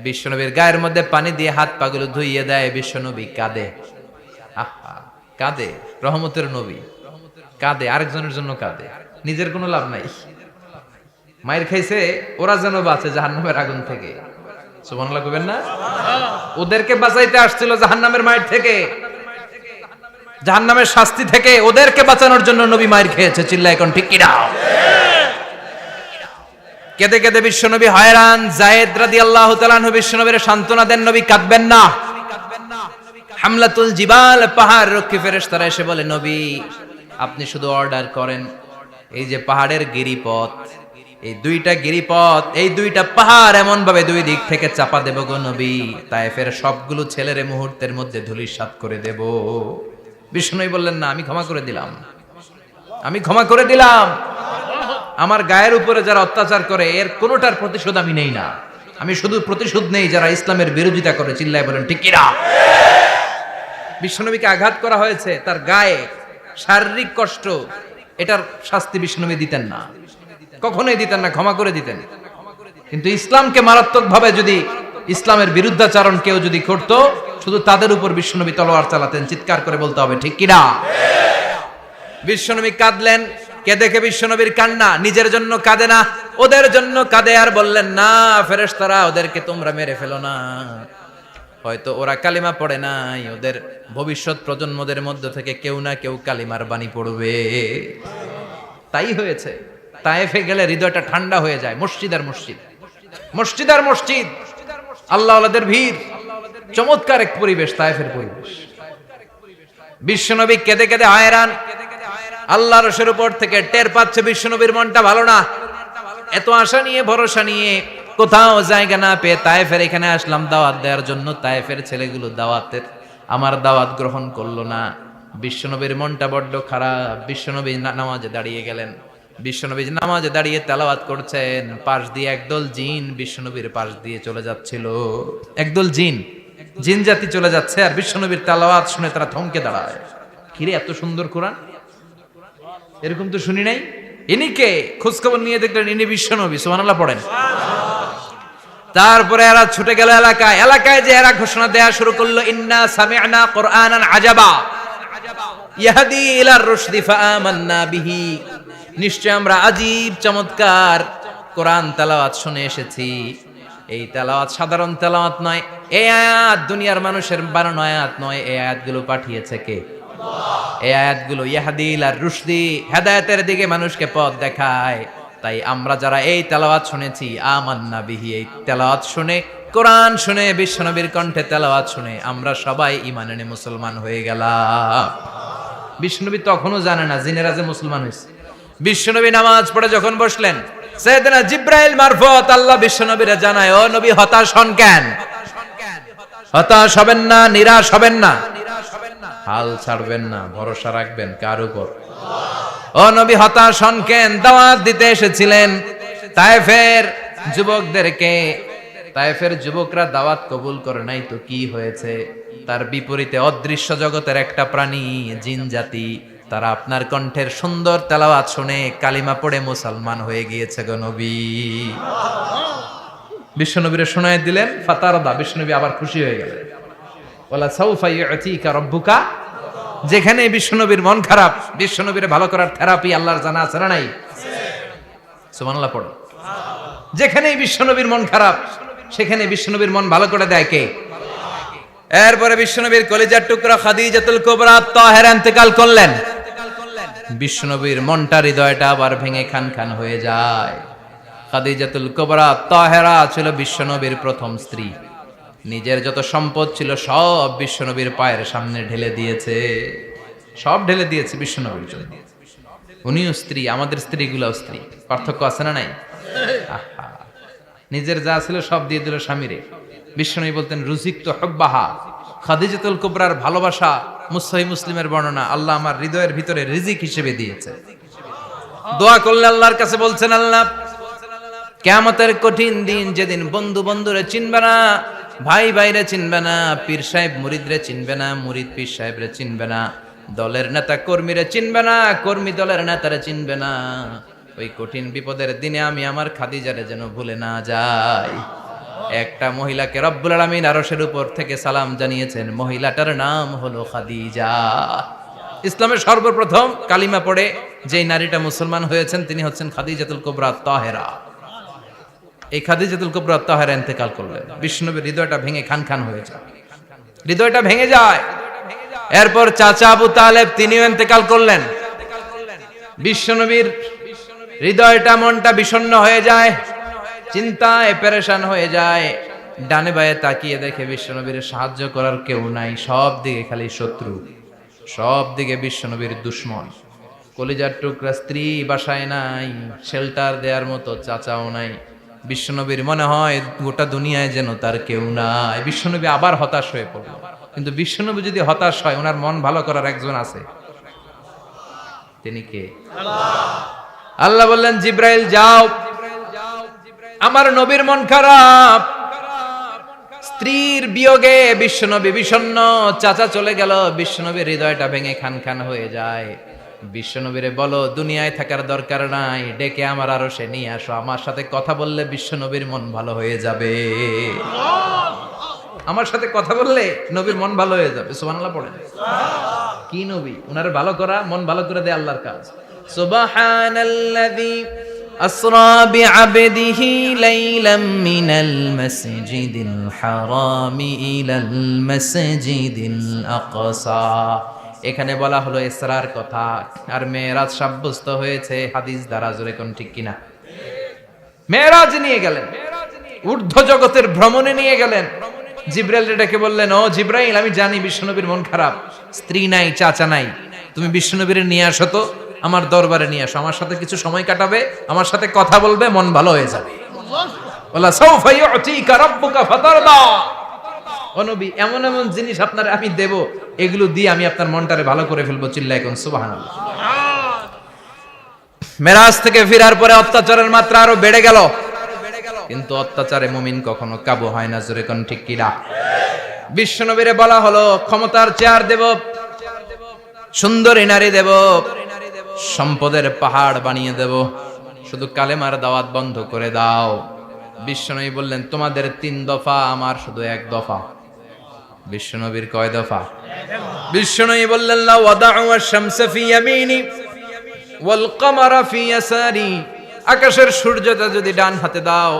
বিশ্বনবীর গায়ের মধ্যে পানি দিয়ে হাত পাগুলো ধুইয়ে দেয়। বিশ্বনবী কাঁদে, আহা কাঁদে। রহমতের নবী কাঁদে, আরেকজনের জন্য কাঁদে, নিজের কোনো লাভ নাই। মায়ের খাইছে, ওরা যেন বাঁচে জাহান্নামের আগুন থেকে। সুবহানাল্লাহ কইবেন না? ওদেরকে বাঁচাইতে আসছিল জাহান্নামের মায়ের থেকে, জাহান্নামের শাস্তি থেকে। ওদেরকে বাঁচানোর জন্য নবী মায়ের খেয়েছে। চিল্লায় এখন ঠিক কি না? কেঁদে কেঁদে বিশ্বনবী হয়রান। যায়েদ রাদিয়াল্লাহু তাআলা আনহু বিশ্বনবীর সান্ত্বনা দেন, নবী কাঁদবেন না। হামলাতুল জিবাল, পাহাড় রক্ষী ফেরেশতারা এসে বলে, নবী আপনি শুধু অর্ডার করেন, এই যে পাহাড়ের গিরিপথ, এই 2টা গিরিপথ, এই 2টা পাহাড় এমন ভাবে 2 দিক থেকে চাপা দেব গো নবী, তায়েফের সবগুলো ছেলেরে মুহূর্তের মধ্যে ধূলিসাৎ করে দেব। বিষ্ণুই বললেন, না আমি ক্ষমা করে দিলাম, আমি ক্ষমা করে দিলাম। আমার গায়ের উপরে যারা অত্যাচার করে এর কোনোটার প্রতিশোধ আমি নেই না। আমি শুধু প্রতিশোধ নেই যারা ইসলামের বিরোধিতা করে। চিল্লায় বলেন ঠিক কিনা? বিশ্বনবীকে আঘাত করা হয়েছে, তার গায়ে শারীরিক কষ্ট, এটার শাস্তি বিশ্বনবী দিতেন না, কখনোই দিতেন না, ক্ষমা করে দিতেন। কিন্তু ইসলামকে মারাত্মক ভাবে যদি ইসলামের বিরুদ্ধাচরণ কেউ যদি করত, শুধু তাদের উপর বিশ্বনবী তলোয়ার চালাতেন। চিৎকার করে বলতে হবে ঠিক কিনা? বিশ্বনবী কাঁদলেন। কে দেখে বিশ্বনবীর কান্না, নিজের জন্য কাঁদে না, ওদের জন্য কাঁদে। আর বললেন, না ফেরেশতারা ওদেরকে তোমরা মেরে ফেলো না, হয়তো ওরা কালিমা পড়ে নাই, ওদের ভবিষ্যৎ প্রজন্মদের মধ্য থেকে কেউ না কেউ কালিমার বাণী পড়বে। তাই হয়েছে। তায়েফে গেলে হৃদয়টা ঠান্ডা হয়ে যায়। মসজিদ আর মসজিদ, মসজিদ আর মসজিদ, আল্লাহ ওয়ালাদের ভিড়, চমৎকার এক পরিবেশ তায়েফের পরিবেশ। বিশ্বনবী কেঁদে কেঁদে হয়রান। আল্লাহ রসের উপর থেকে টের পাচ্ছে বিশ্বনবীর মনটা ভালো না। এত আশা নিয়ে ভরসা নিয়ে কোথাও জায়গা না পেয়ে তায়েফের এখানে আসলাম দাওয়াত দেওয়ার জন্য। তায়েফের ছেলেগুলো দাওয়াতের আমার দাওয়াত গ্রহণ করলো না। বিশ্বনবীর মনটা বড্ড খারাপ। বিশ্বনবী নামাজে দাঁড়িয়ে গেলেন। বিশ্বনবী নামাজে দাঁড়িয়ে তেলাওয়াত করছেন, পাশ দিয়ে একদল জিন বিশ্বনবীর পাশ দিয়ে চলে যাচ্ছিল। একদল জিন, জিন জাতি চলে যাচ্ছে, আর বিশ্বনবীর তেলাওয়াত শুনে তারা থমকে দাঁড়ায়। কিরে, এত সুন্দর কোরআন, এরকম তো শুনি নাই। ইনি কে? খোঁজখবর নিয়ে দেখলেন ইনি বিশ্বনবী। সুবহানাল্লাহ পড়েন। তারপরে এরা ছুটে গেল এলাকায়। এলাকায় যে এরা ঘোষণা দেয়া শুরু করলো, ইন্না সামি'না কুরআনান আজাবা ইয়াহদি ইলার রুশদি ফাআমান্না বিহি। নিশ্চয় আমরা আজীব চমৎকার কোরআন তেলাওয়াত শুনে এসেছি। এই তেলাওয়াত সাধারণ তেলাওয়াত নয়, এই আয়াত দুনিয়ার মানুষের বানানো আয়াত নয়। এই আয়াতগুলো পাঠিয়েছে কে? এই আয়াতগুলো ইয়াহদি ইলার রুশদি, হেদায়েতের দিকে মানুষকে পথ দেখায়। তাই আমরা যারা এই তেলাওয়াত শুনেছি, আমান্না বিহি, এই তেলাওয়াত শুনে, কোরআন শুনে, বিশ্বনবীর কণ্ঠে তেলাওয়াত শুনে আমরা সবাই ঈমান এনে মুসলমান হয়ে গেলাম। বিশ্বনবী তখনও জানে না জিনেরা যে মুসলমান হয়েছে। বিশ্বনবী নামাজ পড়ে যখন বসলেন, সাইয়েদনা জিব্রাইল মারফত আল্লাহ বিশ্বনবীরে জানায়, ও নবী হতাশ হন কেন? হতাশ হবেন না, নিরাশ হবেন না, হাল ছাড়বেন না, ভরসা রাখবেন কার উপর? ও নবী হতাশ হন কেন? দাওয়াত দিতে এসেছিলেন তায়েফের যুবকদেরকে। তায়েফের যুবকরা দাওয়াত কবুল করে নাই তো কি হয়েছে? তার বিপরীতে অদৃশ্য জগতের একটা প্রাণী, জিন জাতি, তারা আপনার কণ্ঠের সুন্দর তেলাওয়াত শুনে কালিমা পড়ে মুসলমান হয়ে গিয়েছে গো নবী। বিশ্বনবীরে শোনায় দিলেন, ফাতারদা, বিশ্বনবী আবার খুশি হয়ে গেলেন। ওয়ালা সাউফা ইউতিকা রাব্বুকা। যেখানে বিশ্বনবীর মন খারাপ, বিশ্বনবীরে ভালো করার থেরাপি আল্লাহর জানা আছে না নাই? সুবহানাল্লাহ পড়ো। যেখানেই বিশ্বনবীর মন খারাপ, সেখানে বিশ্বনবীর মন ভালো করে দেয় কে? এরপরে বিশ্বনবীর কলিজার টুকরা খাদিজাতুল কুবরা তাহেরা ইন্তেকাল করলেন। বিশ্বনবীর মনটা, হৃদয়টা আবার ভেঙে খান খান হয়ে যায়। খাদিজাতুল কুবরা তাহেরা ছিল বিশ্বনবীর প্রথম স্ত্রী। নিজের যত সম্পদ ছিল সব বিশ্বনবীর পায়ের সামনে ঢেলে দিয়েছে, সব ঢেলে দিয়েছে বিশ্বনবীর জন্য। উনিও স্ত্রী, আমাদের স্ত্রীগুলাও স্ত্রী, পার্থক্য আছে না নাই? আহা, নিজের যা ছিল সব দিয়ে দিল স্বামীরে। বিশ্বনবী বলতেন, রুজিকতু হুব্বাহা। খাদিজাতুল কুবরার ভালোবাসা সহিহ মুসলিমের বর্ণনা, আল্লাহ আমার হৃদয়ের ভিতরে রিজিক হিসেবে দিয়েছে। দোয়া করলে আল্লাহর কাছে বলছেন, আল্লাহ কিয়ামতের কঠিন দিন, যেদিন বন্ধু বন্ধুরে চিনবে না, ভাই ভাইরে চিনবে না, পীর সাহেব মুরিদরে চিনবে না, মুরিদ পীর সাহেবরে চিনবে না, দলের নেতা কর্মীরে চিনবে না, কর্মী দলের নেতারে চিনবে না, ওই কঠিন বিপদের দিনে আমি আমার খাদিজারে যেন ভুলে না যাই। একটা মহিলাকে রব্বুল আলামিন আরশের উপর থেকে সালাম জানিয়েছেন, মহিলাটার নাম হলো খাদিজা। ইসলামের সর্বপ্রথম কালিমা পড়ে যেই নারীটা মুসলমান হয়েছেন তিনি হচ্ছেন খাদিজাতুল কুবরা তাহেরা। এই খাদিজাতুল কুবরা তাহেরা ইন্তেকাল করলেন। বিশ্বনবীর হৃদয়টা ভেঙে খান খান হয়ে যায়, হৃদয়টা ভেঙে যায়। এরপর চাচা আবু তালেব তিনিও ইন্তেকাল করলেন। বিশ্বনবীর হৃদয়টা, মনটা বিষণ্ণ হয়ে যায়, চিন্তায় পেরেশান হয়ে যায়। ডানে বায়ে তাকিয়ে দেখে বিশ্বনবীর সাহায্য করার কেউ নাই, সব দিকে খালি শত্রু, সব দিকে বিশ্বনবীর দুশ্মন। কলিজার টুকরা স্ত্রী বাসায় নাই, শেল্টার দেওয়ার মতো চাচাও নাই। বিশ্বনবীর মনে হয় গোটা দুনিয়ায় যেন তার কেউ নাই। বিশ্বনবী আবার হতাশ হয়ে পড়ল। কিন্তু বিশ্বনবী যদি হতাশ হয়, ওনার মন ভালো করার একজন আছে, তিনি কে? আল্লাহ বললেন, জিব্রাইল যাও, আমার নবীর মন খারাপ, স্ত্রীর বিয়োগে বিশ্বনবী বিষণ্ণ, চাচা চলে গেল, বিশ্বনবীর হৃদয়টা ভেঙে খান খান হয়ে যায়। বিশ্বনবীরে বলো দুনিয়ায় থাকার দরকার নাই, ডেকে আমার আরশে নিয়ে আসো, আমার সাথে কথা বললে বিশ্বনবীর মন ভালো হয়ে যাবে। আমার সাথে কথা বললে নবীর মন ভালো হয়ে যাবে। সুবহানাল্লাহ পড়েন। কি নবী, উনার ভালো করা, মন ভালো করে দেয় আল্লাহর কাজ। সুবহানাল্লাযী আসরা বিআবদিহি লাইলাম মিনাল মাসজিদিল হারামি ইলাল মাসজিদিল আকসা। এখানে বলা হলো ইসরার কথা, আর মেরাজ সাব্যস্ত হয়েছে হাদিস দ্বারা। জোরে কোন ঠিক কিনা? মেরাজ নিয়ে গেলেন, ঊর্ধ্ব জগতের ভ্রমণে নিয়ে গেলেন। জিব্রাইল ডেকে বললেন, ও জিব্রাইল, আমি জানি বিশ্বনবীর মন খারাপ, স্ত্রী নাই, চাচা নাই, তুমি বিশ্বনবীর নিয়ে আসো তো, আমার দরবারে নিয়ে আসো, আমার সাথে কিছু সময় কাটাবে, আমার সাথে কথা বলবে, মন ভালো হয়ে যাবে। ওয়ালা সাউফা ইউতিকা রাব্বুকা ফাতারদা। ও নবী, এমন এমন জিনিস আপনার আমি দেব, এগুলো দিয়ে আমি আপনার মনটারে ভালো করে ফেলবো। চিল্লায় কোন সুবহানাল্লাহ। মেরাজ থেকে ফেরার পরে অত্যাচারের মাত্রা আরো বেড়ে গেল, কিন্তু অত্যাচারে মুমিন কখনো কাবু হয় না। জোরে কোন ঠিক কিনা? বিশ্বনবীরে বলা হলো ক্ষমতার চেয়ার দেব, সুন্দরী নারী দেব, সম্পদের পাহাড় বানিয়ে দেব, শুধু কালেমার দাওয়াত বন্ধ করে দাও। বিশ্বনবী বললেন তোমাদের 3 দফা, আমার শুধু 1 দফা। বিশ্বনবীর কয় দফা? বিশ্বনবী বললেন লা ওয়াদাউ আশ-শামসা ফি ইয়ামিনি ওয়াল কামারা ফি ইয়াসারি। আকাশের সূর্যটা যদি ডান হাতে দাও,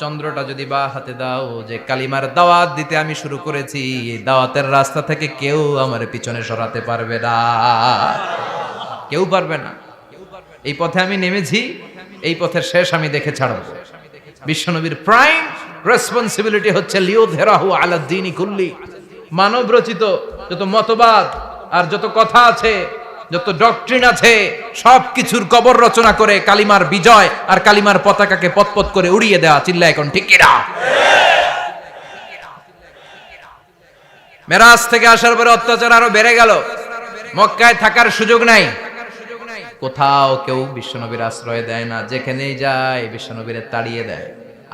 চন্দ্রটা যদি বা হাতে দাও, যে কালিমার দাওয়াত দিতে আমি শুরু করেছি, এই দাওয়াতের রাস্তা থেকে কেউ আমার পিছনে সরাতে পারবে না, কেউ পারবে না। এই পথে আমি নেমেছি, এই পথের শেষ আমি দেখে ছাড়ব। বিশ্বনবীর প্রাইম রেসপন্সিবিলিটি হচ্ছে লিউযহিরাহু আলা দ্বীনি কুল্লি। মানব রচিত যত মতবাদ আর যত কথা আছে, যত ডক্ট্রিন আছে, সবকিছুর কবর রচনা করে কালিমার বিজয় আর কালিমার পতাকাকে পতপত করে উড়িয়ে দেওয়া। চিল্লায় এখন ঠিক কিনা? মেরাজ থেকে আসার পরে অত্যাচার আরো বেড়ে গেল, মক্কায় থাকার সুযোগ নাই, কোথাও কেউ বিশ্বনবীর আশ্রয় দেয় না, যেখানেই যায় বিশ্বনবীর তাড়িয়ে দেয়।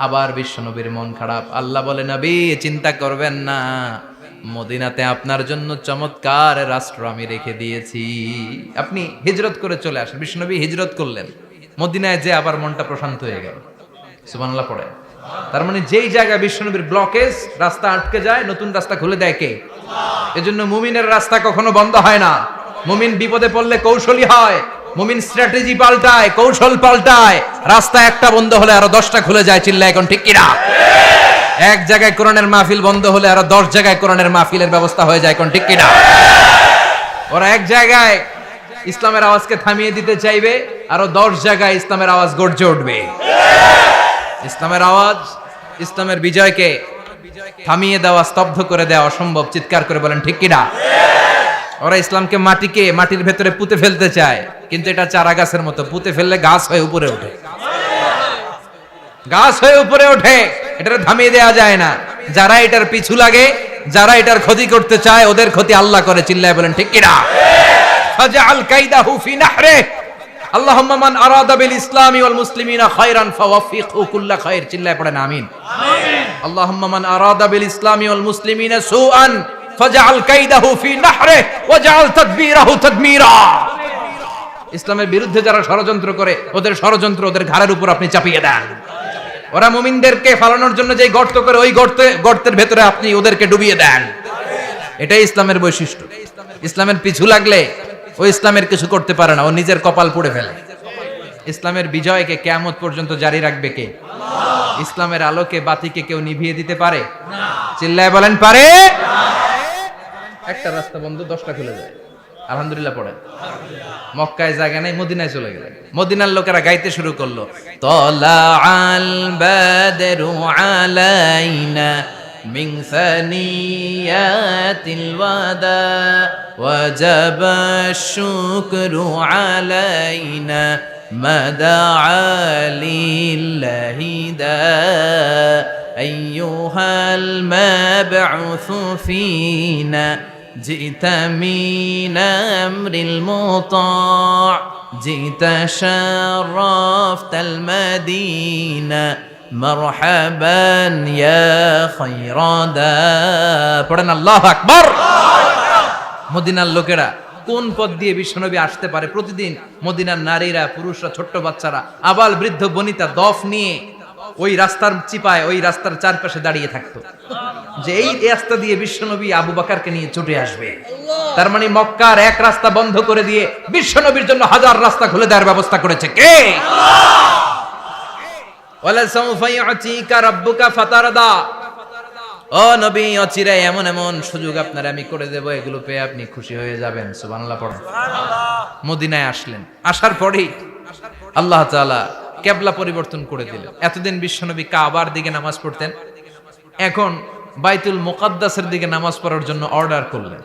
আবার বিশ্বনবীর মন খারাপ। আল্লাহ বলে নবী চিন্তা করবেন না, মদিনাতে আপনার জন্য চমৎকার রাষ্ট্র আমি রেখে দিয়েছি, আপনি হিজরত করে চলে আসেন। বিশ্বনবী হিজরত করলেন, মদিনায় যে আবার মনটা প্রশান্ত হয়ে গেল। সুবহানাল্লাহ পড়ে। তার মানে যেই জায়গায় বিশ্বনবীর ব্লকেজ, রাস্তা আটকে যায়, নতুন রাস্তা খুলে দেয় কে? এজন্য মুমিনের রাস্তা কখনো বন্ধ হয় না। মুমিন বিপদে পড়লে কৌশলী হয়, মুমিন স্ট্র্যাটেজি পাল্টায়, কৌশল পাল্টায়। রাস্তা একটা বন্ধ হলে আরো 10টা খুলে যায়। চিল্লায় এখন ঠিক কিনা? এক জায়গায় কোরআনের মাহফিল বন্ধ হলে আরো 10 জায়গায় কোরআনের মাহফিলের ব্যবস্থা হয়ে যায়। কোন ঠিক কিনা? ওরা এক জায়গায় ইসলামের আওয়াজকে থামিয়ে দিতে চাইবে, আরো 10 জায়গায় ইসলামের আওয়াজ গর্জে উঠবে। ইসলামের আওয়াজ, ইসলামের বিজয়কে থামিয়ে দেওয়া, স্তব্ধ করে দেওয়া অসম্ভব। চিৎকার করে বলেন ঠিক কিনা? ওরা ইসলামকে মাটির ভেতরে পুঁতে ফেলতে চায়, কিন্তু এটা চারা গাছের মতো, পুঁতে ফেললে গাছ হয়ে উপরে ওঠে, গাছ হয়ে উপরে ওঠে, এটা থামিয়ে দেওয়া যায় না। যারা এটার পিছু লাগে, যারা এটার ক্ষতি করতে চায়, ওদের ক্ষতি আল্লাহ করে। চিল্লায় বলেন ঠিক কিনা? ফাজআল কাইদাহু ফি নাহরি। আল্লাহুম্মা মান আরাদা বিল ইসলামি ওয়াল মুসলিমিনা খায়রান ফাওয়াফিকহু কুল্লা খায়র। চিল্লায় পড়েন আমিন। আল্লাহুম্মা মান আরাদা বিল ইসলামি ওয়াল মুসলিমিনা সুআন ফাজআল কাইদাহু ফি নাহরি ওয়াজআল তাদবীরাহু তাদমীরা। ইসলামের বিরুদ্ধে যারা ষড়যন্ত্র করে, ওদের ষড়যন্ত্র ওদের ঘাড়ের উপর আপনি চাপিয়ে দেন। ওরা মুমিনদেরকে ফালানোর জন্য যে গর্ত করে, ওই গর্তের ভেতরে আপনি ওদেরকে ডুবিয়ে দেন। এটাই ইসলামের বৈশিষ্ট্য। ইসলামের পিছু লাগলে ও ইসলামের কিছু করতে পারে না, ও নিজের কপাল পুড়ে ফেলে। ইসলামের বিজয়কে কিয়ামত পর্যন্ত জারি রাখবে কে? ইসলামের আলোকে বাতিকে কেউ নিভিয়ে দিতে পারে? চিল্লায় বলেন পারে? একটা রাস্তা বন্ধ, 10টা খুলে যায়। আলহামদুলিল্লাহ পড়েন। মক্কায় জায়গা নাই, মদিনায় চলে গেলেন। মদিনার লোকেরা গাইতে শুরু করলো, তলা আল বাদরু আলাইনা মিন সানিয়াতিল ওয়াদা ওয়াজাবা শুকরু আলাইনা মাদা লিল্লাহি দা আইয়ুহাল মাবউসু ফিনা جئت من أمر المطاع جئت شرفت المدينة مرحبا يا خير دا পড়েন আল্লাহু আকবার। মদিনার লোকেরা কোন পথ দিয়ে বিশ্বনবী আসতে পারে? প্রতিদিন মদিনার নারীরা, পুরুষরা, ছোট্ট বাচ্চারা, আবাল বৃদ্ধ বনিতা দফ নিয়ে ওই রাস্তার চিপায়, ওই রাস্তার চারপাশে দাঁড়িয়ে থাকতো, যে এই রাস্তা দিয়ে বিশ্বনবী আবু বকরকে নিয়ে ছুটে আসবে। তার মানে মক্কার এক রাস্তা বন্ধ করে দিয়ে বিশ্বনবীর জন্য হাজার রাস্তা খুলে দেওয়ার ব্যবস্থা করেছে কে? ওয়ালা সাউফা ইউতিকা রাব্বুকা ফাতারদা। ও নবী, অচিরে এমন এমন সুযোগ আপনার আমি করে দেব, এগুলো পেয়ে আপনি খুশি হয়ে যাবেন। সুবহানাল্লাহ পড়ুন। মদিনায় আসলেন, আসার পরেই আল্লাহ তাআলা কিবলা পরিবর্তন করে দিলেন। এতদিন বিশ্বনবী কাবার দিকে নামাজ পড়তেন, এখন বাইতুল মুকাদ্দাসের দিকে নামাজ পড়ার জন্য অর্ডার করলেন।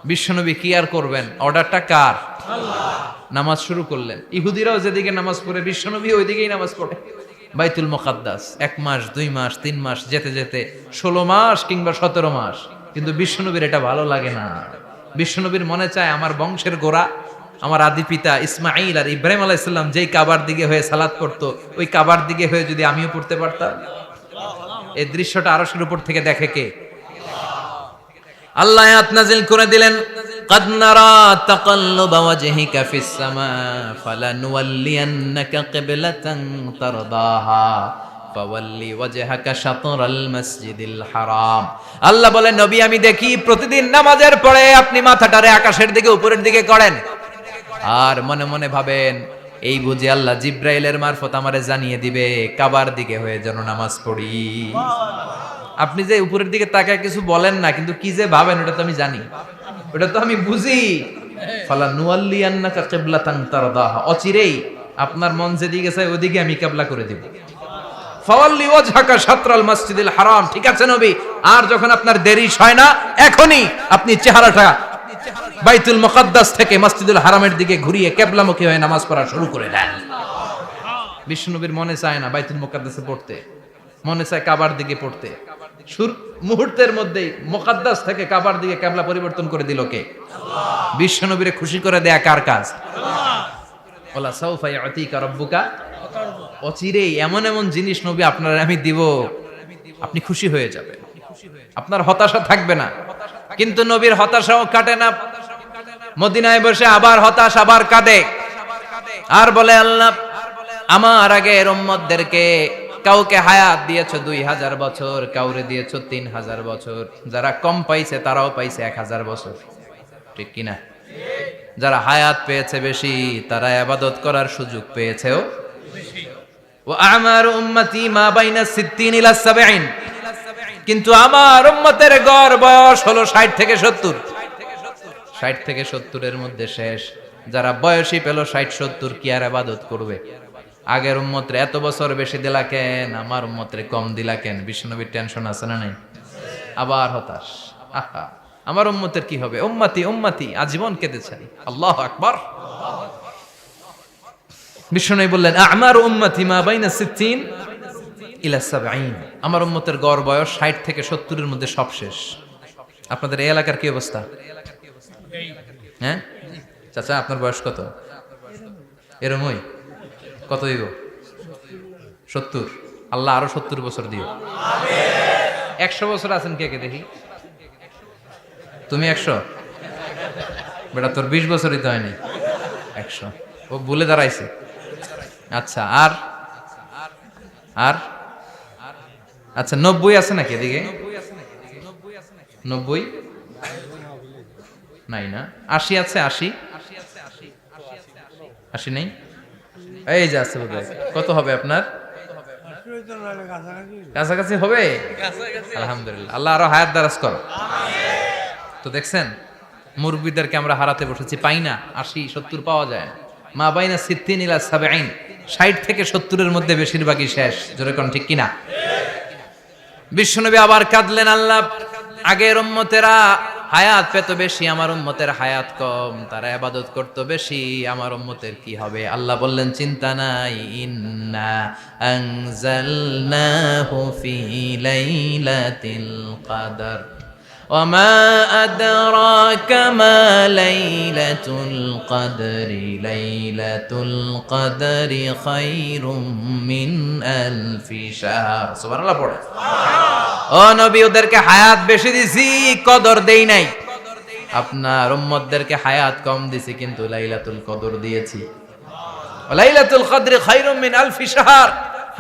বিশ্বনবী কি আর করবেন? অর্ডারটা কার? আল্লাহ। নামাজ শুরু করলেন। ইহুদিরাও যেদিকে নামাজ পড়ে, বিশ্বনবী ওই দিকেই নামাজ পড়ে। বাইতুল মুকাদ্দাস 1 মাস, 2 মাস, 3 মাস যেতে যেতে 16 মাস কিংবা 17 মাস, কিন্তু বিশ্বনবীর এটা ভালো লাগে না। বিশ্বনবীর মনে চায় আমার বংশের গোড়া আমার আদি পিতা ইসমাঈল আর ইব্রাহিম আলাইহিস সালাম যেই কাবার দিকে হয়ে সালাত পড়তো, ওই কাবার দিকে হয়ে যদি আমিও পড়তে পারতাম। এই দৃশ্যটা আরশের উপর থেকে দেখে কে? আল্লাহ আয়াত নাযিল করে দিলেন, قد نرى تقلب وجهك في السماء فلنولينك قبلة ترضاها فولي وجهك شطر المسجد الحرام। আল্লাহ বলেন, নবী আমি দেখি প্রতিদিন নামাজের পরে আপনি মাথাটারে আকাশের দিকে উপরের দিকে করেন, আর মনে মনে ভাবেন এই বুঝি আল্লাহ জিব্রাইলের মারফত আমারে জানিয়ে দিবে কাবার দিকে হয়ে যেন নামাজ পড়ি। আপনি যে উপরের দিকে তাকায় কিছু বলেন না, কিন্তু কি যে ভাবেন ওটা তো আমি জানি, ওটা তো আমি বুঝি। ফালা নুয়াল্লিয়ান্নাকা কিবলাতান তারদাহা, অচিরেই আপনার মন যেদিকে চায় ওদিকে আমি কিবলা করে দেব। ফাওয়াল্লি ওয়াজহাকা শাতরাল মাসজিদিল হারাম। ঠিক আছে নবী, আর যখন আপনার দেরি হয় না, এখনই আপনি চেহারাটা বাইতুল মুকাদ্দাস থেকে মসজিদুল হারামের দিকে ঘুরিয়ে কিবলামুখী হয়ে নামাজ পড়া শুরু করে দেন। বিশ্বনবীর মনে চায় না বাইতুল মুকাদ্দাসে পড়তে, মনে চায় কাবার দিকে পড়তে। মুহূর্তের মধ্যেই মুকাদ্দাস থেকে কাবার দিকে কিবলা পরিবর্তন করে দিল কে? আল্লাহ। বিশ্বনবীরে খুশি করে দেয়া কার কাজ? আল্লাহ। ওয়ালা সাউফা ইয়াতিকা রাব্বুকা, অচিরেই এমন এমন জিনিস নবী আপনার আমি দিব, আপনি খুশি হয়ে যাবেন, আপনার হতাশা থাকবে না। কিন্তু নবীর হতাশাও কাটে না, মদিনায় বসে আবার হতাশ, আবার কাঁদে, আর বলে আল্লাহ আমার আগের উম্মতদেরকে কাউকে হায়াত দিয়েছো 2000 বছর, কাউরে দিয়েছো 3000 বছর, যারা কম পাইছে তারাও পাইছে 1000 বছর, ঠিক কিনা? যারা হায়াত পেয়েছে বেশি তারা ইবাদত করার সুযোগ পেয়েছেও বেশি। ওয়া আমারু উম্মতি মা বাইনা 60 ইলা 70, কিন্তু আমার উম্মতের গড় বয়স হলো 60 থেকে 70। 60 থেকে 70 এর মধ্যে শেষ। যারা বয়সী পেল 60-70, কি আর ইবাদত করবে? আগের উম্মতরে এত বছর বেশি দিলা কেন, আমার উম্মতরে কম দিলা কেন? বিশ্বনবীর টেনশন আছে না নাই? আবার হতাশ, আহা আমার উম্মতের কি হবে? উম্মতি উম্মতি আজীবন কেঁদেছেন। আল্লাহু আকবার। বিশ্বনবী বললেন আমার উম্মতি মা বাইনা 60 ইলা 70, আমার উম্মতের গড় বয়স 60 থেকে 70 এর মধ্যে সব শেষ। আপনাদের এই এলাকার কি অবস্থা? হ্যাঁ চাচা, আপনার বয়স কত? এরমই কত দিব? 70। আল্লাহ আরো 70 বছর দিও। 100 বছর আছেন কে কে দেখি? তুমি 100? বেটা তোর 20 বছরই তো হয়নি। 100 ও ভুলে দাঁড়াইছে। আচ্ছা, আর আর আচ্ছা 90 আছে নাকি এদিকে? 90 নাই না? 80 আছে? 80 নেই? এই যে আছে বোধহয়। কত হবে আপনার? কাছাকাছি হবে? আলহামদুলিল্লাহ, আল্লাহ আরো হায়াত দারাজ করো। তো দেখছেন মুরব্বীদেরকে আমরা হারাতে বসেছি, পাই না। 80-70 পাওয়া যায় না। মা বাইনা 60 ইলা 70, 60 থেকে 70 এর মধ্যে বেশিরভাগই শেষ। জোরে কোন ঠিক কিনা? বিশ্বনবী আবার কাঁদলেন, আল্লাহ আগের উম্মতেরা হায়াত পেত বেশি, আমার উম্মতের হায়াত কম, তারা ইবাদত করত বেশি, আমার উম্মতের কি হবে? আল্লাহ বললেন চিন্তা নাই, ইন্না আনজালনাহু ফি লাইলাতিল কদর ওয়া মা আদরাকা মা লাইলাতুল কদরি লাইলাতুল কদরি খায়রুম মিন আলফি শাহর। সুবহানাল্লাহ পড়ে। ও নবী, ওদেরকে হায়াত বেশি দিছি, কদর দেই নাই। আপনার উম্মতদেরকে হায়াত কম দিছি, কিন্তু লাইলাতুল কদর দিয়েছি। লাইলাতুল কদরি খায়রুম মিন আলফি শাহর,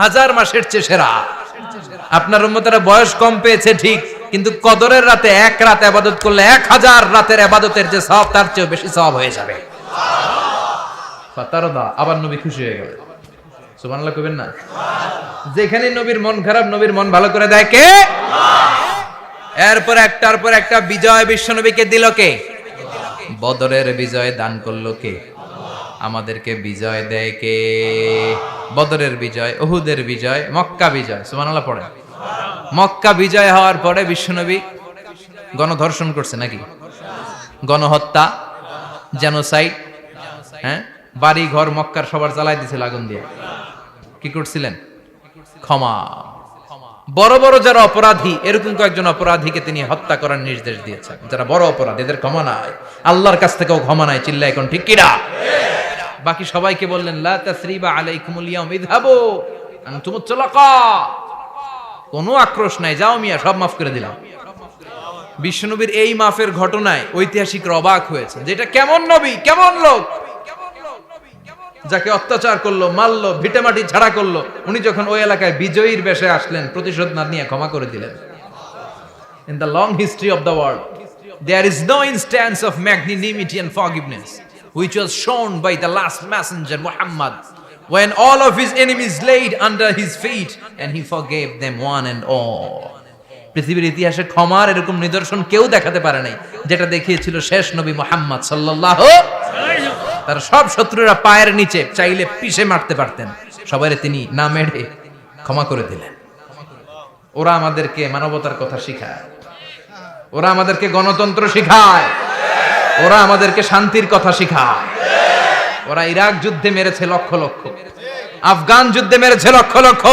1000 মাসের চেয়ে সেরা। আপনার উম্মতেরা বয়স কম পেয়েছে ঠিক, কিন্তু কদরের রাতে এক রাত ইবাদত করলে 1000 রাতের ইবাদতের যে সওয়াব তার চেয়ে বেশি সওয়াব হয়ে যাবে। ফাতারদা, আবার নবী খুশি হয়ে গেলেন। সুবহানাল্লাহ কইবেন না? যেখানে নবীর মন খারাপ, নবীর মন ভালো করে দেয় কে? এরপর একটার পর একটা বিজয় বিশ্বনবীকে দিল কে? বদরের বিজয় দান করলো কে? আমাদেরকে বিজয় দেয় কে? বদরের বিজয়, উহুদের বিজয়, মক্কা বিজয়। সুবহানাল্লাহ পড়ে। মক্কা বিজয় হওয়ার পরে বিশ্বনবী গণধর্ষণ করছে নাকি? গণহত্যা, জেনোসাইড, হ্যাঁ, বাড়ি ঘর মক্কার সবার জ্বালাই দিয়েছিল আগুন দিয়ে। কি করছিলেন? ক্ষমা। বড় বড় যারা অপরাধী, এরকম কয়েকজন অপরাধীকে তিনি হত্যা করার নির্দেশ দিয়েছেন। যারা বড় অপরাধী, এদের ক্ষমা নাই, আল্লাহর কাছ থেকেও ক্ষমা নাই। চিল্লা এখন ঠিক কিনা? বাকি সবাইকে বললেন লা তাসরিবা আলাইকুমুল ইয়াউম ইযহাবু আনতুমুত তুলাকা, কোনো আক্রোশ নাই, যাও মিয়া, সব মাফ করে দিলাম। বিশ্বনবীর এই মাফের ঘটনায় ঐতিহাসিকরা অবাক হয়েছে, যেটা কেমন নবী, কেমন লোক, যাকে অত্যাচার করলো, মারলো, ভিটেমাটি ঝাড়া করলো, উনি যখন ওই এলাকায় বিজয়ীর বেশে আসলেন, প্রতিশোধ না নিয়ে ক্ষমা করে দিলেন। In the long history of the world, there is no instance of magnanimity and forgiveness which was shown by the last messenger Muhammad, when all of his enemies laid under his feet and he forgave them one and all. পৃথিবীর ইতিহাসে ক্ষমার এরকম নিদর্শন কেউ দেখাতে পারে নাই, যেটা দেখিয়েছিল শেষ নবী মুহাম্মদ সাল্লাল্লাহু আলাইহি ওয়াসাল্লাম। তার সব শত্রুরা পায়ের নিচে চাইলে পিষে মারতে পারতেন, সবাইরে তিনি না মেরে ক্ষমা করে দিলেন। ওরা আমাদেরকে মানবতার কথা শিখায়, ওরা আমাদেরকে গণতন্ত্র শিখায়, ওরা আমাদেরকে শান্তির কথা শিখায়। ওরা ইরাক যুদ্ধে মেরেছে লক্ষ লক্ষ, আফগান যুদ্ধে মেরেছে লক্ষ লক্ষ,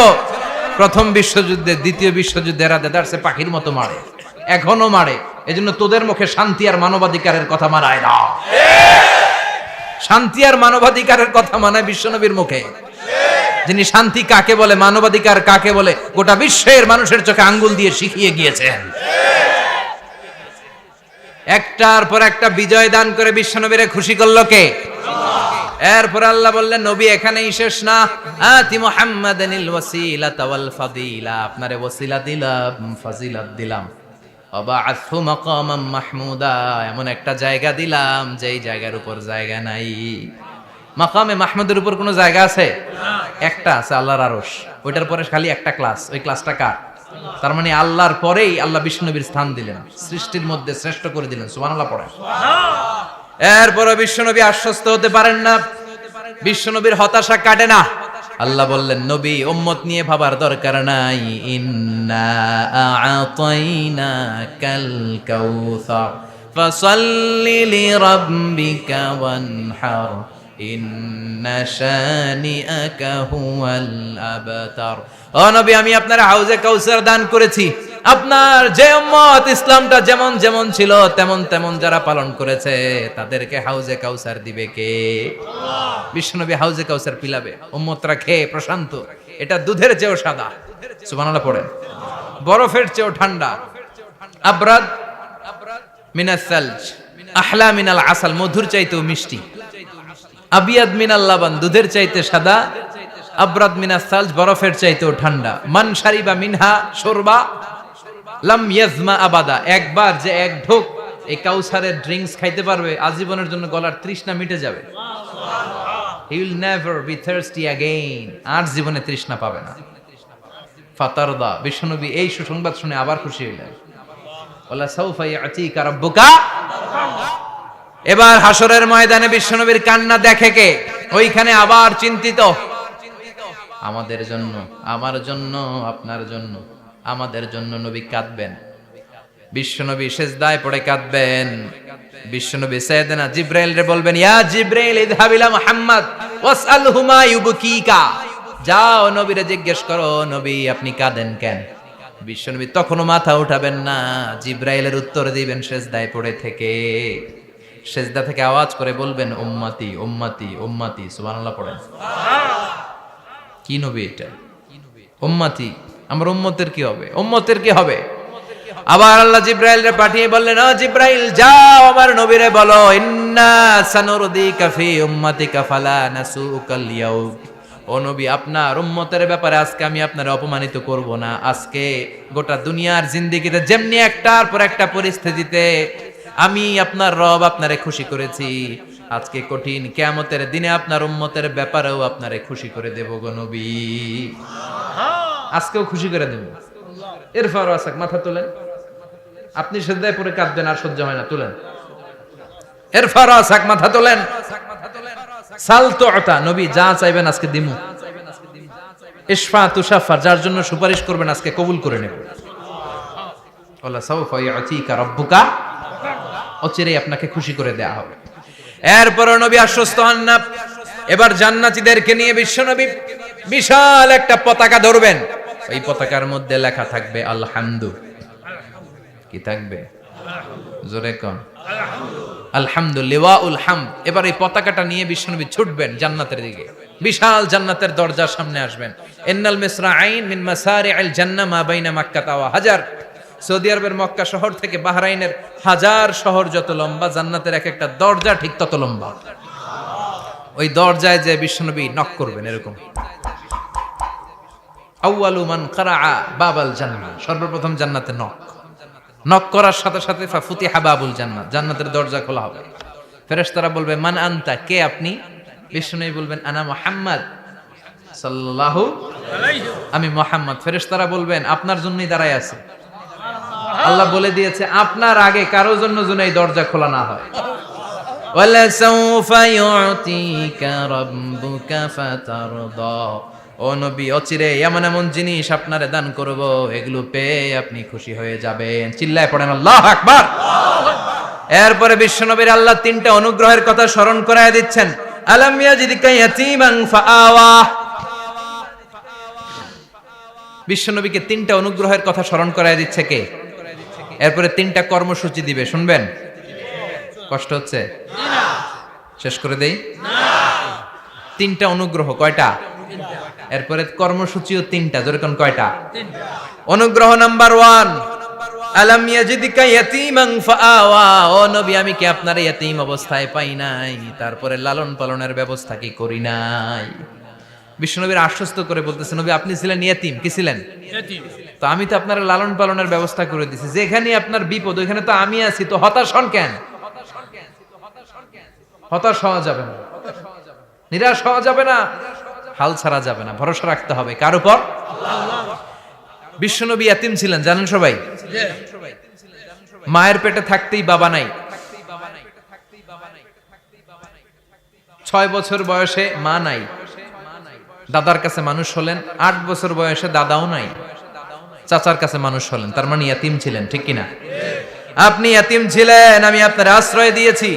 প্রথম বিশ্বযুদ্ধে, দ্বিতীয় যুদ্ধে এরা দেদারসে পাখির মতো মারে, এখনো মারে। এজন্য তোদের মুখে শান্তি আর মানবাধিকারের কথা মানায় না। শান্তি আর মানবাধিকারের কথা মানায় বিশ্বনবীর মুখে, যিনি শান্তি কাকে বলে, মানবাধিকার কাকে বলে, গোটা বিশ্বের মানুষের চোখে আঙ্গুল দিয়ে শিখিয়ে গিয়েছেন। একটার পর একটা বিজয় দান করে বিশ্বনবীরে খুশি করলো কে? এরপর আল্লাহ বললেন, নবী এখানেই শেষ না, আতি মুহাম্মাদানিল ওয়াসিলাতা ওয়াল ফাদিলা, আপনারে ওয়াসিলা দিলাম, ফাজিলাত দিলাম, ওয়াবা'আথহু মাকামান মাহমুদা, এমন একটা জায়গা দিলাম যেই জায়গার উপর জায়গা নাই। মাকামে মাহমুদের উপর কোনো জায়গা আছে? একটা আছে, আল্লাহর আরশ। ওইটার পরে খালি একটা ক্লাস, ওই ক্লাসটা কার? তার মানে আল্লাহর পরেই আল্লাহ বিশ্বনবীর স্থান দিলেন, সৃষ্টির মধ্যে শ্রেষ্ঠ করে দিলেন। সুবহানাল্লাহ পড়েন। এরপরে বিশ্বনবী আশ্বস্ত হতে পারেন না, বিশ্বনবীর হতাশা কাটে না। আল্লাহ বললেন, নবী উম্মত নিয়ে ভাবার দরকার নাই, ইন্না আ'তাইনাকাল কাউসার ফাসাল্লি লিরাব্বিকা ওয়ানহার ইন্না শানিআকা হুয়াল আবতার। ও নবী, আমি আপনার হাউজে কাউসার দান করেছি। আপনার যে উম্মত ইসলামটা যেমন যেমন ছিল তেমন তেমন যারা পালন করেছে, তাদেরকে হাউজে কাউসার দিবে কে? বিশ্বনবী হাউজে কাউসার পিলাবে, উম্মতরা খেয়ে প্রশান্ত। এটা দুধের চেয়েও সাদা, সুবহানাল্লাহ পড়েন, বরফের চেয়েও ঠান্ডা, আবরাদ মিনাস সালজ, আহলা মিনাল আসাল, মধুর চাইতেও মিষ্টি, আবিয়াদ মিনাল লাবান, দুধের চাইতে সাদা, আবরাদ মিনাস সালজ, বরফের চাইতেও ঠান্ডা। মান শারিবা মিনহা শুরবা লাম ইয়াজমা আবাদা, একবার যে এক ঢোক এই কাউসারের ড্রিঙ্কস খাইতে পারবে, আজীবনের জন্য গলার তৃষ্ণা মিটে যাবে। He will never be thirsty again, আর জীবনে তৃষ্ণা পাবে না। ফাতারদা, বিশ্বনবী এই সুসংবাদ শুনে আবার খুশি হইলেন। ওয়ালা সাউফা ইয়াতিকা রাব্বুকা। এবার হাসরের ময়দানে বিশ্বনবীর কান্না দেখে কে? ওইখানে আবার চিন্তিত, আমাদের জন্য, আমার জন্য, আপনার জন্য, আমাদের জন্য নবী কাঁদবেন। বিশ্বনবী সিজদায় পড়ে কাঁদবেন। বিশ্বনবী সাইয়েদনা জিবরাইল রে বলবেন, ইয়া জিবরাইল ইযহাব ইলা মুহাম্মদ ওয়াসআলহু মা ইউবকিকা, যাও নবীরে জিজ্ঞেস করো, নবী আপনি কাঁদেন কেন? বিশ্বনবী তখনও মাথা উঠাবেন না, জিবরাইলের উত্তর দিবেন সিজদায় পড়ে থেকে। সিজদা থেকে আওয়াজ করে বলবেন, উম্মতি উম্মতি উম্মতি। সুবহানাল্লাহ পড়েন। কি নবী এটা? উম্মতি, আমার উম্মতের কি হবে? উম্মতের কি হবে? আবার আল্লাহ জিবরাইলকে পাঠিয়ে বললেন, ও জিবরাইল যাও আমার নবীরে বলো, ইন্না সানুরদিকা ফি উম্মতিকা ফালা নাসুকাল ইয়াউম। ও নবী, আপনার উম্মতের ব্যাপারে আজকে আমি আপনারে অপমানিত করব না। আজকে গোটা দুনিয়ার জিন্দেগিতে যেমনি একটার পর একটা পরিস্থিতিতে আমি আপনার রব আপনারে খুশি করেছি, আজকে কঠিন কিয়ামতের দিনে আপনার উম্মতের ব্যাপারেও আপনারে খুশি করে দেব গো নবী। আজকেও খুশি করে দেব। এরপর আসাক, মাথা তোলেন। আপনি সিজদায় পড়ে কাঁদবেন, আর সহ্য হয় না, তুলেন। এরপর আসাক, মাথা তোলেন। সাল তুতা, নবী যা চাইবেন আজকে দিমু। ইশফা তুশাফার, যার জন্য সুপারিশ করবেন আজকে কবুল করে নেব। ওয়ালা সাউফা ইয়াতিকা রাব্বুকা, অচিরেই আপনাকে খুশি করে দেয়া হবে। এরপর নবী আশ্বস্ত হন না। এবার জান্নাতীদেরকে নিয়ে বিশ্বনবী বিশাল একটা পতাকা ধরবেন। এই পতাকার মধ্যে লেখা থাকবে আলহামদু। কি থাকবে? জোরে কোন আলহামদুলিল্লাহ ওয়াউল হামদ। এবার এই পতাকাটা নিয়ে বিশ্বনবী ছুটবেন জান্নাতের দিকে, বিশাল জান্নাতের দরজার সামনে আসবেন। ইন্নাল মিসরাঈন মিন মাসারি'আল জান্নাহ মা বাইনা মাক্কাহ ওয়া হাজার। সৌদি আরবের মক্কা শহর থেকে বাহরাইনের হাজার শহর যত লম্বা, জান্নাতের এক একটা দরজা ঠিক তত লম্বা। ওই দরজায় যে বিশ্বনবী নক করবেন এরকম, আউয়ালু মান কারাআ বাবাল জান্নাহ, সর্বপ্রথম জান্নাতে নক করার সাথে সাথে ফাফুতিহা বাবুল জান্নাহ, জান্নাতের দরজা খোলা হবে। ফেরেশতারা বলবে মান আনতা, কে আপনি? বিষ্ণু বলবেন আনা মুহাম্মদ সাল্লাল্লাহু আলাইহি, আমি মুহাম্মদ। ফেরেশতারা বলবেন আপনার জন্যই দাঁড়ায় আছে। আল্লাহ বলে দিয়েছে আপনার আগে কারো জন্য যেন এই দরজা খোলা না হয়। ওয়ালা সাউফা ইউতিকা রাব্বুকা ফাতারদা, ও নবী অচিরে এমন এমন জিনিস আপনারে দান করব, এগুলো পেয়ে আপনি খুশি হয়ে যাবেন। চিল্লায় পড়েন আল্লাহু আকবার। এরপরে বিশ্বনবীর আল্লাহ তিনটা অনুগ্রহের কথা স্মরণ করায় দিচ্ছেন। আলাম ইয়াজিদকা ইয়াতীমান ফাআওয়া, বিশ্বনবীকে তিনটা অনুগ্রহের কথা স্মরণ করায় দিচ্ছে কে? এরপরে তিনটা কর্মসূচি দিবে, শুনবেন? কষ্ট হচ্ছে? শেষ করে দেই? তিনটা অনুগ্রহ কয়টা? এরপরে কর্মসূচিও তিনটা, যেরকম কয়টা? অনুগ্রহ নাম্বার 1, আলাম ইয়াজিদকা ইয়াতীমান ফাআওয়া, ও নবী আমি কি আপনার ইয়াতীম অবস্থায় পাই নাই, তারপরে লালন পালনের ব্যবস্থা কি করি নাই? বিশ্বনবীর আশ্বস্ত করে বলতেছে নবী আপনি ছিলেন ইয়াতীম, কি ছিলেন? ইয়াতীম। তো আমি তো আপনার লালন পালনের ব্যবস্থা করে দিছি, যেখানে আপনার বিপদ ওইখানে তো আমি আছি, তো হতাশ হন কেন? হতাশ হওয়া যাবে না, নিরাশ হওয়া যাবে না, হাল ছাড়া যাবে না, ভরসা রাখতে হবে কার উপর? আল্লাহ। বিশ্বনবী ইয়াতীম ছিলেন জানেন সবাই? মায়ের পেটে থাকতেই বাবা নাই, 6 বছর বয়সে মা নাই, দাদার কাছে মানুষ হলেন, 8 বছর বয়সে দাদাও নাই, চাচার কাছে মানুষ হলেন, তার মানে ইয়াতীম ছিলেন, ঠিক কিনা? আপনি ইয়াতীম ছিলেন, আমি আপনার আশ্রয় দিয়েছি।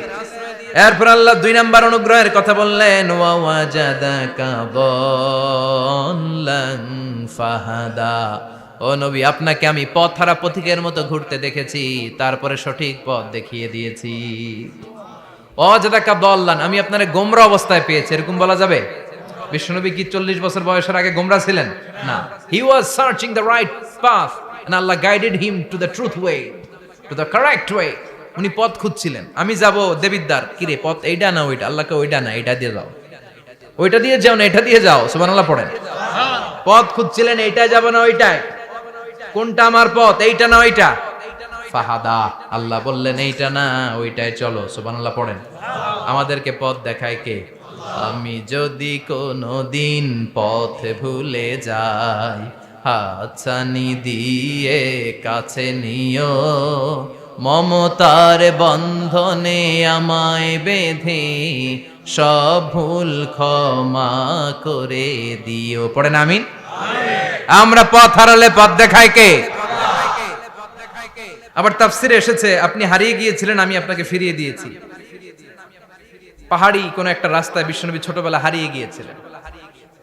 এরপর আল্লাহ 2 নাম্বার অনুগ্রহের কথা বললেন, ওয়া ওয়াজাদাকা দাল্লান ফাহাদা, ও নবী আপনাকে আমি পথহারা পথিকের মতো ঘুরতে দেখেছি, তারপরে সঠিক পথ দেখিয়ে দিয়েছি। ওয়াজাদাকা দাল্লান, আমি আপনারে গোমরা অবস্থায় পেয়েছি, এরকম বলা যাবে? বিশ্বনবী কি 40 বছর বয়সের আগে গোমরা ছিলেন? না, he was searching the right path and Allah guided him to the truth way, to the correct way. উনি পথ খুঁজছিলেন, আমি যাব দেবিদ্দার, কিরে পথ এইটা না ওইটা? আল্লাহকে ওইটা না এটা দিয়ে যাও, ওইটা দিয়ে যাও না এটা দিয়ে যাও, সুবহানাল্লাহ পড়েন। পথ খুঁজছিলেন, এইটা যাব না ওইটায়, কোনটা আমার পথ, এইটা না ওইটা? ফাহাদা, আল্লাহ বললেন এইটা না ওইটায় চলো, সুবহানাল্লাহ পড়েন। আমাদেরকে পথ দেখায় কে? আমি যদি কোনো দিন পথ ভুলে যাই, হাতছানি দিয়ে কাছে নিও, মমতার বন্ধনে আমায় বেঁধে সব ভুল ক্ষমা করে দিও। পড়েন আমিন। আমরা পথ হারালে পথ দেখায় কে? আবার তাফসিরে এসেছে আপনি হারিয়ে গিয়েছিলেন, আমি আপনাকে ফিরিয়ে দিয়েছি। পাহাড়ি কোন একটা রাস্তায় বিশ্বনবী ছোটবেলা হারিয়ে গিয়েছিলেন,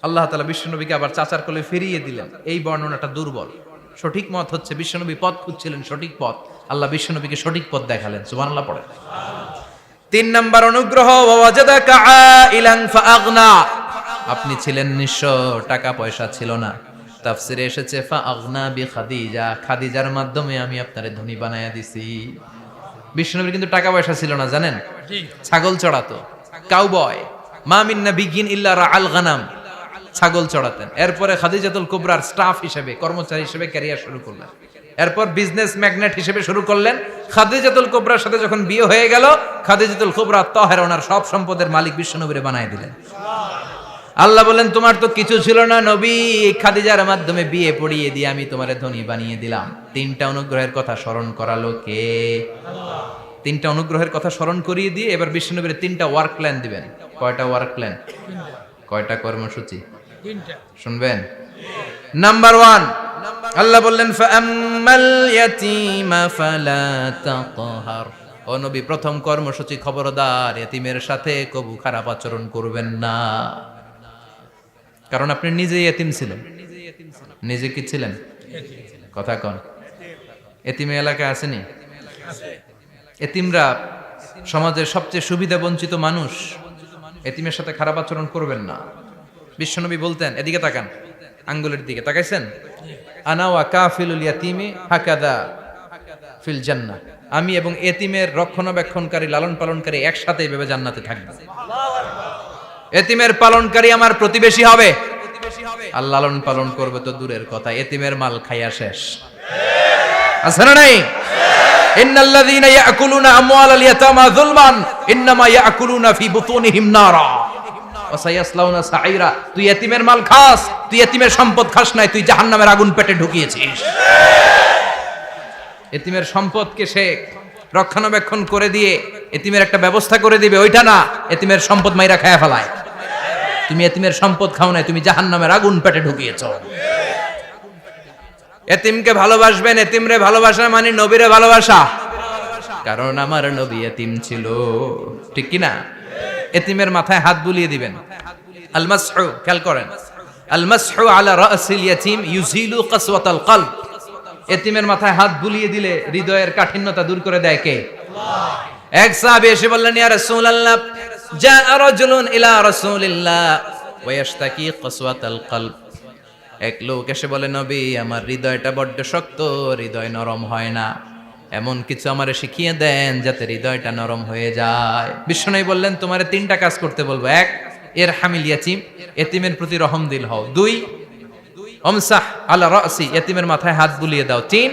আল্লাহ তাআলা বিশ্বনবীকে আবার চাচার কোলে ফিরিয়ে দিলেন। এই বর্ণনাটা দুর্বল, সঠিক মত হচ্ছে বিশ্বনবী পথ খুঁজছিলেন, সঠিক পথ, আল্লাহ বিশ্বনবীকে সঠিক পথ দেখালেন, সুবহানাল্লাহ পড়েন। 3 নাম্বার অনুগ্রহ, ওয়াজাদাকা আইলান ফাআগনা, আপনি ছিলেন নিঃস্ব, টাকা পয়সা ছিল না। তাফসিরে এসেছে ফাআগনা বিখাদিজা, খাদিজার মাধ্যমে আমি আপনারে ধনী বানায়া দিছি। বিশ্বনবীর কিন্তু টাকা পয়সা ছিল না জানেন, ছাগল চড়াতো, কাউবয়, মা মিন নাবিয়্যিন ইল্লা রাআল গানাম, ছাগল চড়াতেন। এরপরে খাদিজাতুল কুবরার স্টাফ হিসেবে, কর্মচারী হিসেবে ক্যারিয়ার শুরু করলেন। এরপর বিজনেস ম্যাগনেট হিসেবে শুরু করলেন। খাদিজাতুল কুবরার সাথে যখন বিয়ে হয়ে গেল, খাদিজাতুল কুবরা তাহেরা ওনার সব সম্পদের মালিক বিশ্বনবীরে বানায় দিলেন। আল্লাহ বলেন তোমার তো কিছু ছিল না নবী, খাদিজার মাধ্যমে বিয়ে পড়িয়ে দিয়ে আমি তোমারে ধনী বানিয়ে দিলাম। 3টা অনুগ্রহের কথা স্মরণ করালো কে? আল্লাহ। 3টা অনুগ্রহের কথা স্মরণ করিয়ে দিয়ে এবার বিশ্বনবীর 3টা ওয়ার্ক প্ল্যান দিবেন। কয়টা ওয়ার্ক প্ল্যান? কয়টা কর্মসূচি? 3টা। শুনবেন? নাম্বার 1, আল্লাহ বললেন ফাআম্মাল ইয়াতীমা ফালা তাকহার, ও নবী প্রথম কর্মসূচি খবরদার এতিমের সাথে কবু খারাপ আচরণ করবেন না, কারণ আপনি নিজেই এতিম ছিলেন। নিজে কি ছিলেন? কথা কন। এতিমে এলাকায় আসেনি? এতিমরা সমাজের সবচেয়ে সুবিধা বঞ্চিত মানুষ, এতিমের সাথে খারাপ আচরণ করবেন না। বিশ্বনবী বলতেন, এদিকে তাকান, আঙ্গুলের দিকে তাকাইছেন, আনা ওয়া কাফিলুল ইয়াতিমি হাকাদা ফিল জান্নাহ, আমি এবং এতিমের রক্ষণাবেক্ষণকারী লালন পালনকারী একসাথে এভাবে জান্নাতে থাকবে। এতিমের পালনকারী আমার প্রতিবেশী হবে, আর লালন পালন করবে তো দূরের কথা, এতিমের মাল খাইয়া শেষ। আছে না নাই? ইন্নাল্লাযীনা ইয়াকুলুনা আমওয়ালাল ইয়াতামা যুলমান ইন্নামা ইয়াকুলুনা ফি বুতুনিহিম নারা ওয়া সায়াসলাউনা সাঈরা। তুই এতিমের মাল খাস, তুই এতিমের সম্পদ খাস নাই, তুই জাহান্নামের আগুন পেটে ঢুকিয়েছিস। এতিমের সম্পদকে সে রক্ষণাবেক্ষণ করে দিয়ে এতিমের একটা ব্যবস্থা করে দিবে, ওইটা না, এতিমের সম্পদ মাইরা খায়া ফেলায়। তুমি এতিমের সম্পদ খাও নাই, তুমি জাহান্নামের আগুন পেটে ঢুকিয়েছো। এতিমকে ভালোবাসবেন, এতিমরে ভালোবাসা মানে নবীরে ভালোবাসা, কারণ আমার নবী এতিম ছিল, ঠিক কি না? এতিমের মাথায় হাত বুলিয়ে দিবেন। আল মাসহু, খেয়াল করেন, আল মাসহু আলা রাসিল ইয়াতিম ইউজিলু কাসওয়াতাল কলব। এতিমের মাথায় হাত বুলিয়ে দিলে হৃদয়ের কাঠিন্যতা দূর করে দেয় কে? আল্লাহ। এক সাহাবী এসে বললেন, ইয়া রাসূলুল্লাহ, জাআ রাজুলুন ইলা রাসূলিল্লাহ ওয়া ইয়াশতাকি কাসওয়াতাল কলব। এক লোক এসে বলে, নবী, আমার হৃদয়টা বড্ড শক্ত, হৃদয় নরম হয় না, এমন কিছু আমারে শিখিয়ে দেন যাতে হৃদয়টা নরম হয়ে যায়। বিশ্বনবী বললেন, তোমারে তিনটা কাজ করতে বলবো। এক, ইরহামিল ইয়াতীম, এতিমের প্রতি রহমদিল হও। দুই, আমসাহ আলা রাসি, এতিমের মাথায় হাত বুলিয়ে দাও। তিন,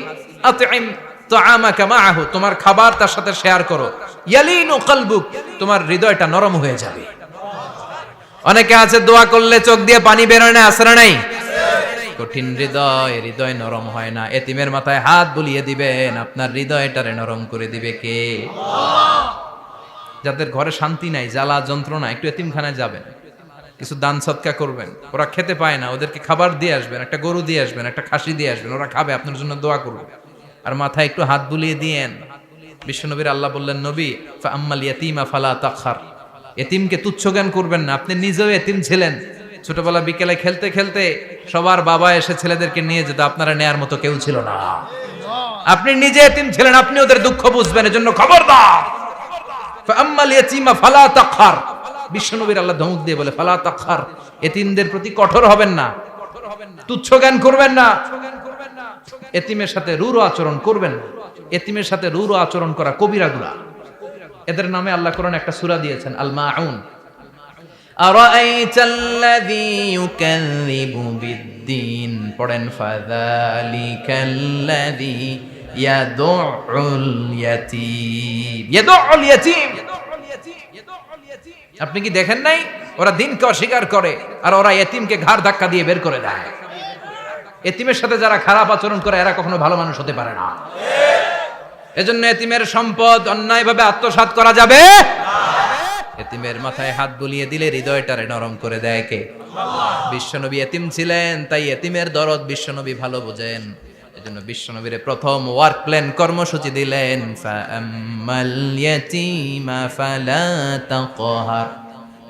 আতইম তুআমাকা মাআহু, তোমার খাবার তার সাথে শেয়ার করো। ইয়ালিনু কলবুক, তোমার হৃদয়টা নরম হয়ে যাবে। অনেকে আছে দোয়া করলে চোখ দিয়ে পানি বের হয় না, আছে না নাই? কঠিন হৃদয়, হৃদয় নরম হয় না। এতিমের মাথায় হাত বুলিয়ে দিবেন, আপনার হৃদয়টারে নরম করে দিবে কে? আল্লাহ। যাদের ঘরে শান্তি নাই, জ্বালা যন্ত্রণা, একটু এতিমখানায় যাবেন, কিছু দান সদকা করবেন। ওরা খেতে পায় না, ওদেরকে খাবার দিয়ে আসবেন, একটা গরু দিয়ে আসবেন, একটা খাসি দিয়ে আসবেন, ওরা খাবে, আপনার জন্য দোয়া করবে। আর মাথায় একটু হাত বুলিয়ে দিয়েন। বিশ্বনবীর আল্লাহ বললেন, নবী, ফাআম্মাল ইয়াতীমা ফালা তাখর, এতিমকে তুচ্ছ জ্ঞান করবেন না। আপনি নিজেও এতিম ছিলেন, ছোটবেলা বিকেলে খেলতে খেলতে সবার বাবা এসে ছেলেদেরকে নিয়ে যেত, আপনারা নেয়ার মতো কেউ ছিল না। আপনি নিজে এতিম ছিলেন, আপনি ওদের দুঃখ বুঝবেন, এজন্য খবরদার। ফাআম্মাল ইয়াতীমা ফালা তাখর, বিশ্বনবীর আল্লাহ ধমক দিয়ে বলে, ফালা তাখর, এতিমদের প্রতি কঠোর হবেন না, তুচ্ছ জ্ঞান করবেন না, এতিমের সাথে রূঢ় আচরণ করবেন না। এতিমের সাথে রূঢ় আচরণ করা কবিরা গুনাহ। এদের নামে আল্লাহ কোরআনে একটা সূরা দিয়েছেন, আল মাউন। আরাআইতাল্লাযী ইউকাযযিবু বিদ্দীন, পড়েন, ফাযালিকাল্লাযী ইয়াদুউল ইয়াতীম। ইয়াদুউল ইয়াতীম, আপনি কি দেখেন নাই? ওরা দিনকে অস্বীকার করে, আর ওরা এতিমকে ঘাড় ধাক্কা দিয়ে বের করে দেয়। এতিমের সাথে যারা খারাপ আচরণ করে, এরা কখনো ভালো মানুষ হতে পারে না। এজন্য এতিমের সম্পদ অন্যায়ভাবে আত্মসাৎ করা যাবে না। এতিমের মাথায় হাত বুলিয়ে দিলে হৃদয়টারে নরম করে দেয় কে? আল্লাহ। বিশ্বনবী এতিম ছিলেন, তাই এতিমের দরদ বিশ্বনবী ভালো বোঝেন। এজন্য বিশ্বনবীর প্রথম ওয়ার্ক প্ল্যান, কর্মসূচি দিলেন, ফাআম্মাল ইয়াতীমা ফালা তাকহার,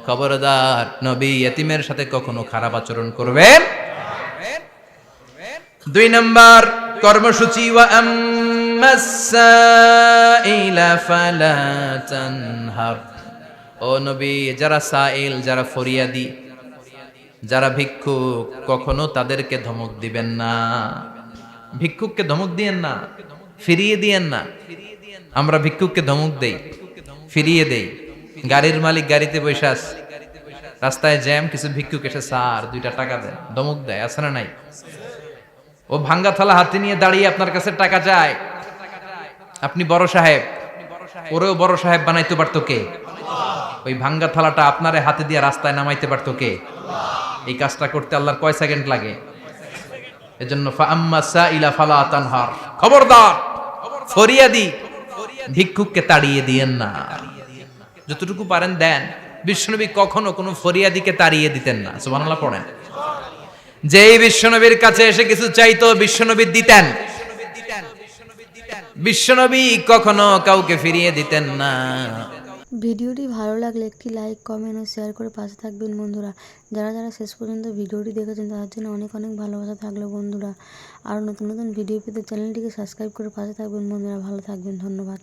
খবরদার, নবী এতিমের সাথে কখনো খারাপ আচরণ করবেন। দুই নাম্বার কর্মসূচি, ওয়া আম্মাস সাইলা ফালা তানহার, ও নবী, যারা সাইল, যারা ফরিয়াদি, যারা ভিক্ষুক, কখনো তাদেরকে ধমক দিবেন না। ভিক্ষুককে ধমক দিয়েন না, ফিরিয়ে দিয়েন না। আমরা ভিক্ষুককে ধমক দেই, ফিরিয়ে দেই। গাড়ির মালিক গাড়িতে বসে আছে, রাস্তায় জ্যাম, কিছু ভিক্ষুক এসে স্যার 2টা টাকা দেয়, ধমক দেয়, আছে না নাই? ও ভাঙ্গা থালা হাতে নিয়ে দাঁড়িয়ে আপনার কাছে টাকা চায়। আপনি বড় সাহেব, ওরেও বড় সাহেব বানাইতে পারতো কে? ওই ভাঙ্গা থালাটা আপনারে হাতে দিয়ে রাস্তায় নামাইতে পারতো কে? এই কাজটা করতে আল্লাহর কয় সেকেন্ড লাগে? এজন্য ফাআম্মা সাইলা ফালা তানহার, খবরদার, ফরিয়াদি ভিক্ষুককে তাড়িয়ে দিয়েন না। যতটুকু পারেন দেন। বিশ্বনবী কখনো কোনো ফরিয়াদিকে তাড়িয়ে দিতেন না। সুবহানাল্লাহ পড়েন। যেই বিশ্বনবীর কাছে এসে কিছু চাইতো, বিশ্বনবী দিতেন। বিশ্বনবী কখনো কাউকে ফিরিয়ে দিতেন না। ভিডিওটি ভালো লাগলে একটি লাইক, কমেন্ট ও শেয়ার করে পাশে থাকবেন বন্ধুরা। যারা যারা শেষ পর্যন্ত ভিডিওটি দেখেছেন তাদের জন্য অনেক অনেক ভালোবাসা থাকলো বন্ধুরা। আরও নতুন নতুন ভিডিও পেতে চ্যানেলটিকে সাবস্ক্রাইব করে পাশে থাকবেন বন্ধুরা। ভালো থাকবেন, ধন্যবাদ।